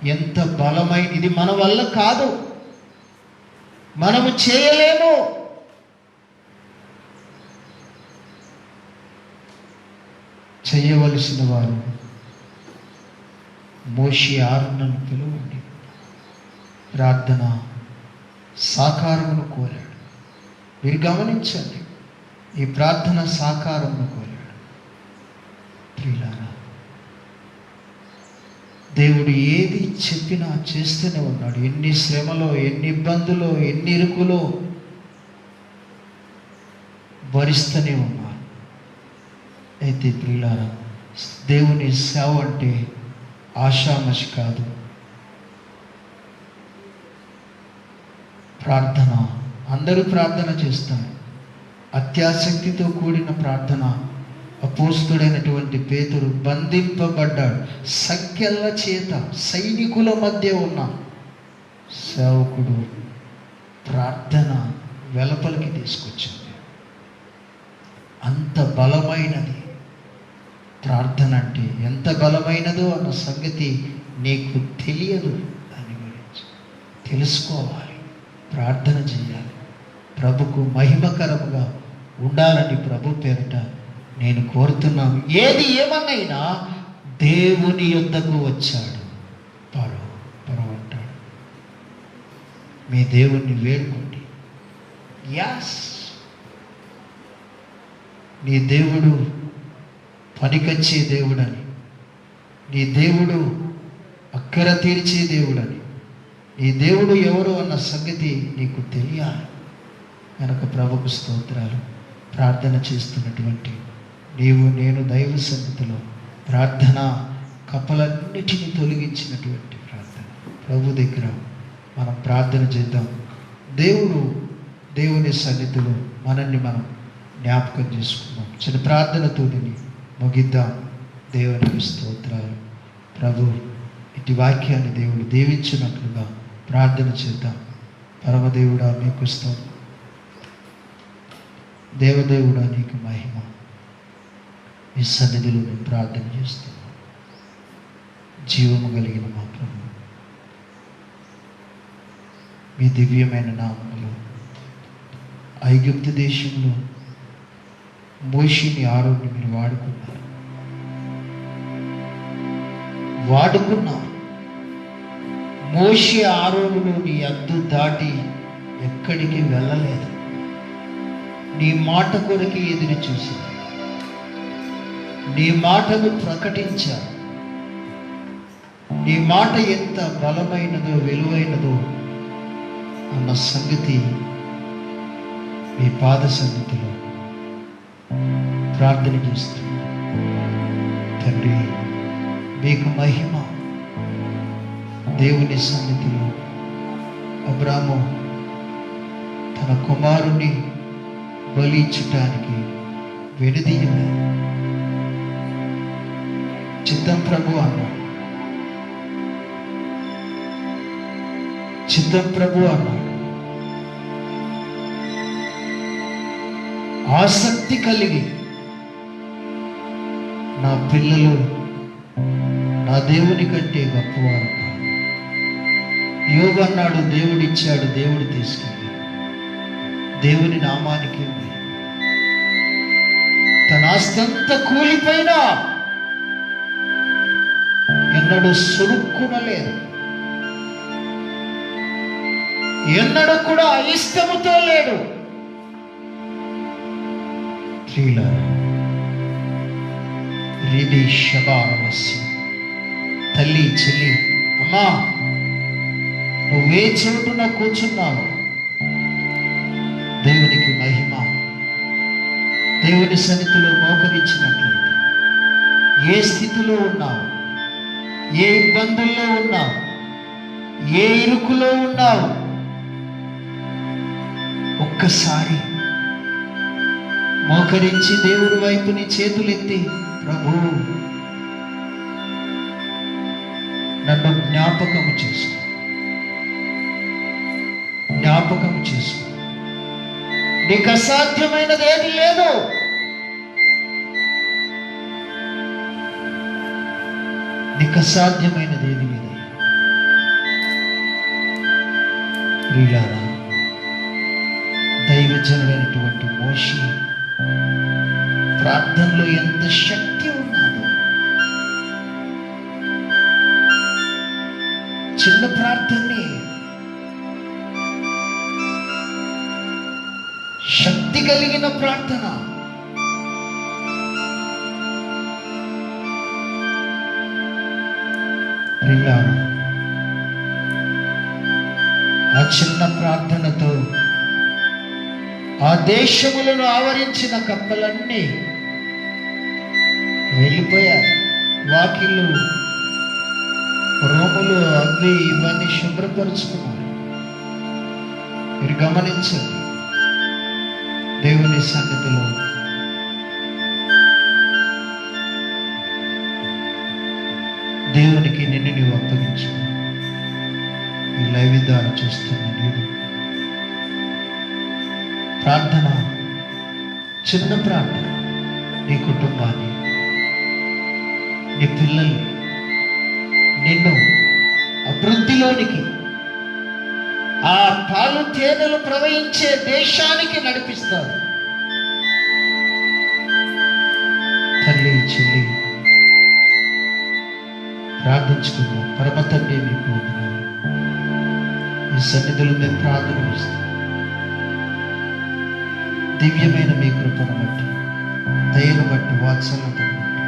ఎంత బలమైన, ఇది మన వల్ల కాదు, మనము చేయలేము. చేయవలసిన వారు మోషే, ఆరోనును పిలువండి. ప్రార్థన సాకారమును కోరాడు. మీరు గమనించండి, ఈ ప్రార్థన సాకారమును కోరాడు. ప్రియులారా, దేవుడు ఏది చెప్పినా చేస్తూనే ఉన్నాడు. ఎన్ని శ్రమలో, ఎన్ని ఇబ్బందులో, ఎన్ని ఇరుకులో భరిస్తూనే ఉన్నాడు. అయితే ప్రియులారా, దేవుని సేవ అంటే ఆషామషి కాదు. ప్రార్థన, అందరూ ప్రార్థన చేస్తారు. అత్యాసక్తితో కూడిన ప్రార్థన. అపోస్తుడైనటువంటి పేతురు బంధింపబడ్డాడు. సంఖ్యల చేత సైనికుల మధ్య ఉన్న సేవకుడు ప్రార్థన వెలుపలికి తీసుకొచ్చింది. అంత బలమైనది ప్రార్థన అంటే. ఎంత బలమైనదో అన్న సంగతి నీకు తెలియదు. దాని గురించి తెలుసుకోవాలి, ప్రార్థన చేయాలి. ప్రభుకు మహిమకరముగా ఉండాలని ప్రభు పేరిట నేను కోరుతున్నాను. ఏది ఏమన్నైనా దేవుని యొద్దకు వచ్చాడు. ఫరో అంటాడు, మీ దేవుణ్ణి వేడుకోండి. యాస్, నీ దేవుడు పనికొచ్చే దేవుడని, నీ దేవుడు అక్కర తీర్చే దేవుడని, నీ దేవుడు ఎవరు అన్న సంగతి నీకు తెలియాలి. కనుక ప్రభుకు స్తోత్రాలు. ప్రార్థన చేస్తున్నటువంటి నీవు, నేను దైవ సన్నిధిలో ప్రార్థన కప్పలన్నిటిని తొలగించినటువంటి ప్రార్థన ప్రభు దగ్గర మనం ప్రార్థన చేద్దాం. దేవుని సన్నిధిలో మనల్ని మనం జ్ఞాపకం చేసుకుందాం. చిన్న ప్రార్థనతోటి ముగిద్దాం. దేవునికి స్తోత్రాలు. ప్రభు ఇటు వాక్యాన్ని దేవుడు దీవించినట్లుగా ప్రార్థన చేద్దాం. పరమదేవుడా నీకు స్తోత్రం, దేవదేవుడా నీకు మహిమ. ఈ సన్నిధిలో నేను ప్రార్థన చేస్తున్నాను. జీవము కలిగిన మా ప్రభు, మీ దివ్యమైన నామములో ఐగుప్తు దేశంలో మోషేని, ఆరోన్ని మీరు వాడుకున్నారు. మోషే, ఆరోనులు నీ హద్దు దాటి ఎక్కడికి వెళ్ళలేదు. నీ మాట కొరకు ఎదురు చూశారు. నీ మాటను ప్రకటించారు. నీ మాట ఎంత బలమైనదో, విలువైనదో అన్న సంగతి మీ పాద సన్నిధిలో ప్రార్థన చేస్తున్నా. తండ్రి, మీకు మహిమ. దేవుని సన్నిధిలో అబ్రాము తన కుమారుని బలించటానికి వెనుదీయలేదు. చిత్తం ప్రభు అన్నాడు, చిత్తం ప్రభు అన్నాడు. ఆసక్తి కలిగి నా పిల్లలు, నా నా దేవుని కంటే గొప్పవారు కాదు. యోబు అన్నాడు, దేవుడిచ్చాడు, దేవుడు తీసుకెళ్ళి. దేవుని నామానికి ఉంది. తన ఆస్తంతా కూలిపోయినా ఎన్నడూ సురుక్కునలేదు. ఎన్నడూ కూడా అయిష్టముతో లేడు. తల్లి, చెల్లి, అమ్మా, నువ్వే చోటున కూర్చున్నావు. దేవునికి మహిమ. దేవుని సన్నిధిలో మోకరించినట్లయితే ఏ స్థితిలో ఉన్నావు, ఏ ఇబ్బందుల్లో ఉన్నావు, ఏ ఇరుకులో ఉన్నావు, ఒక్కసారి మోకరించి దేవుడి వైపు నీ చేతులెత్తి, ప్రభు నన్ను జ్ఞాపకము చేసుకో, జ్ఞాపకము చేసుకో. నీకు అసాధ్యమైనది ఏది లేదు. నీకు అసాధ్యమైనది ఏది లేదు. ప్రియులారా, దైవజనుడైనటువంటి మోషే ప్రార్థనలో ఎంత శక్తి ఉన్నదో. చిన్న ప్రార్థనే శక్తి కలిగిన ప్రార్థన. ఆ చిన్న ప్రార్థనతో ఆ దేశములను ఆవరించిన కప్పలన్నీ వెళ్ళిపోయారు. వాకిళ్ళు, రోములు అవి ఇవన్నీ శుభ్రపరుచుకున్నారు. మీరు గమనించండి, దేవుని సన్నిధిలో దేవునికి నిన్ను నీవు అప్పగించు. ఈ లైవ్ ద్వారా చూస్తున్న నీవు ప్రార్థన, చిన్న ప్రార్థన, నీ కుటుంబాన్ని, నీ పిల్లల్ని, నిన్ను అభివృద్ధిలోనికి, ఆ పాలు తేనెలు ప్రవహించే దేశానికి నడిపిస్తారు. తల్లి, చెల్లి, ప్రార్థించుకుందాం. పరమ తండ్రి, మీకు వందనాలు. ఈ సన్నిధిలో మేము ప్రార్థన చేస్తాం. దివ్యమైన మీ కృపను బట్టి, దయను బట్టి, వాత్సల్యతను బట్టి,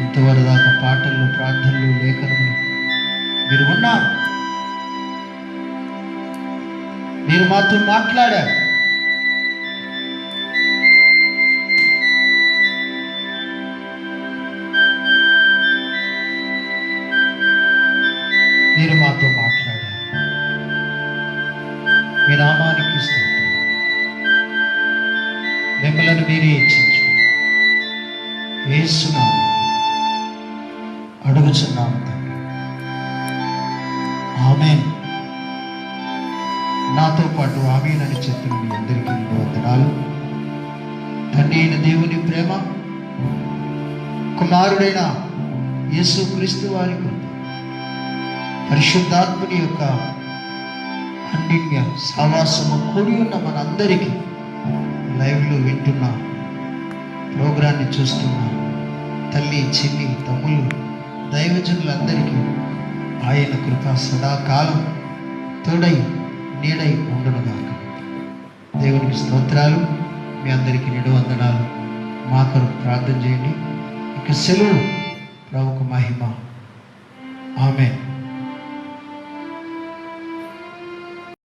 ఇంతవరకు దాకా పాటలు, ప్రార్థనలు, లేఖనములు మీరు ఉన్నారు. మీరు మాతో మాట్లాడారు. మీరు మాతో మాట్లాడారు. మీ నామానికి స్తోత్రం. మిమ్మల్ని మీరే హెచ్చించు. యేసునామమున అడుగుచున్నాము తండ్రి, ఆమేన్. నాతో పాటు ఆమేన్ అని చెప్పిన మీ అందరికీ వందనాలు. తండ్రి అయిన దేవుని ప్రేమ, కుమారుడైన యేసుక్రీస్తు వారి కృప, పరిశుద్ధాత్ముని యొక్క అన్నిన్య సావాసము కూడి ఉన్న మనందరికీ, లైవ్లో వింటున్న, ప్రోగ్రాన్ని చూస్తున్న తల్లి, చెల్లి, తమ్ముళ్ళు, దైవజనులందరికీ ఆయన కృప సదాకాలం తోడై నీడై ఉండునుగాక. దేవునికి స్తోత్రాలు. మీ అందరికీ నిండు వందనాలు. మా కొరకు ప్రార్థన చేయండి. ఇక సెలవు. ప్రభువుకు మహిమ. ఆమేన్.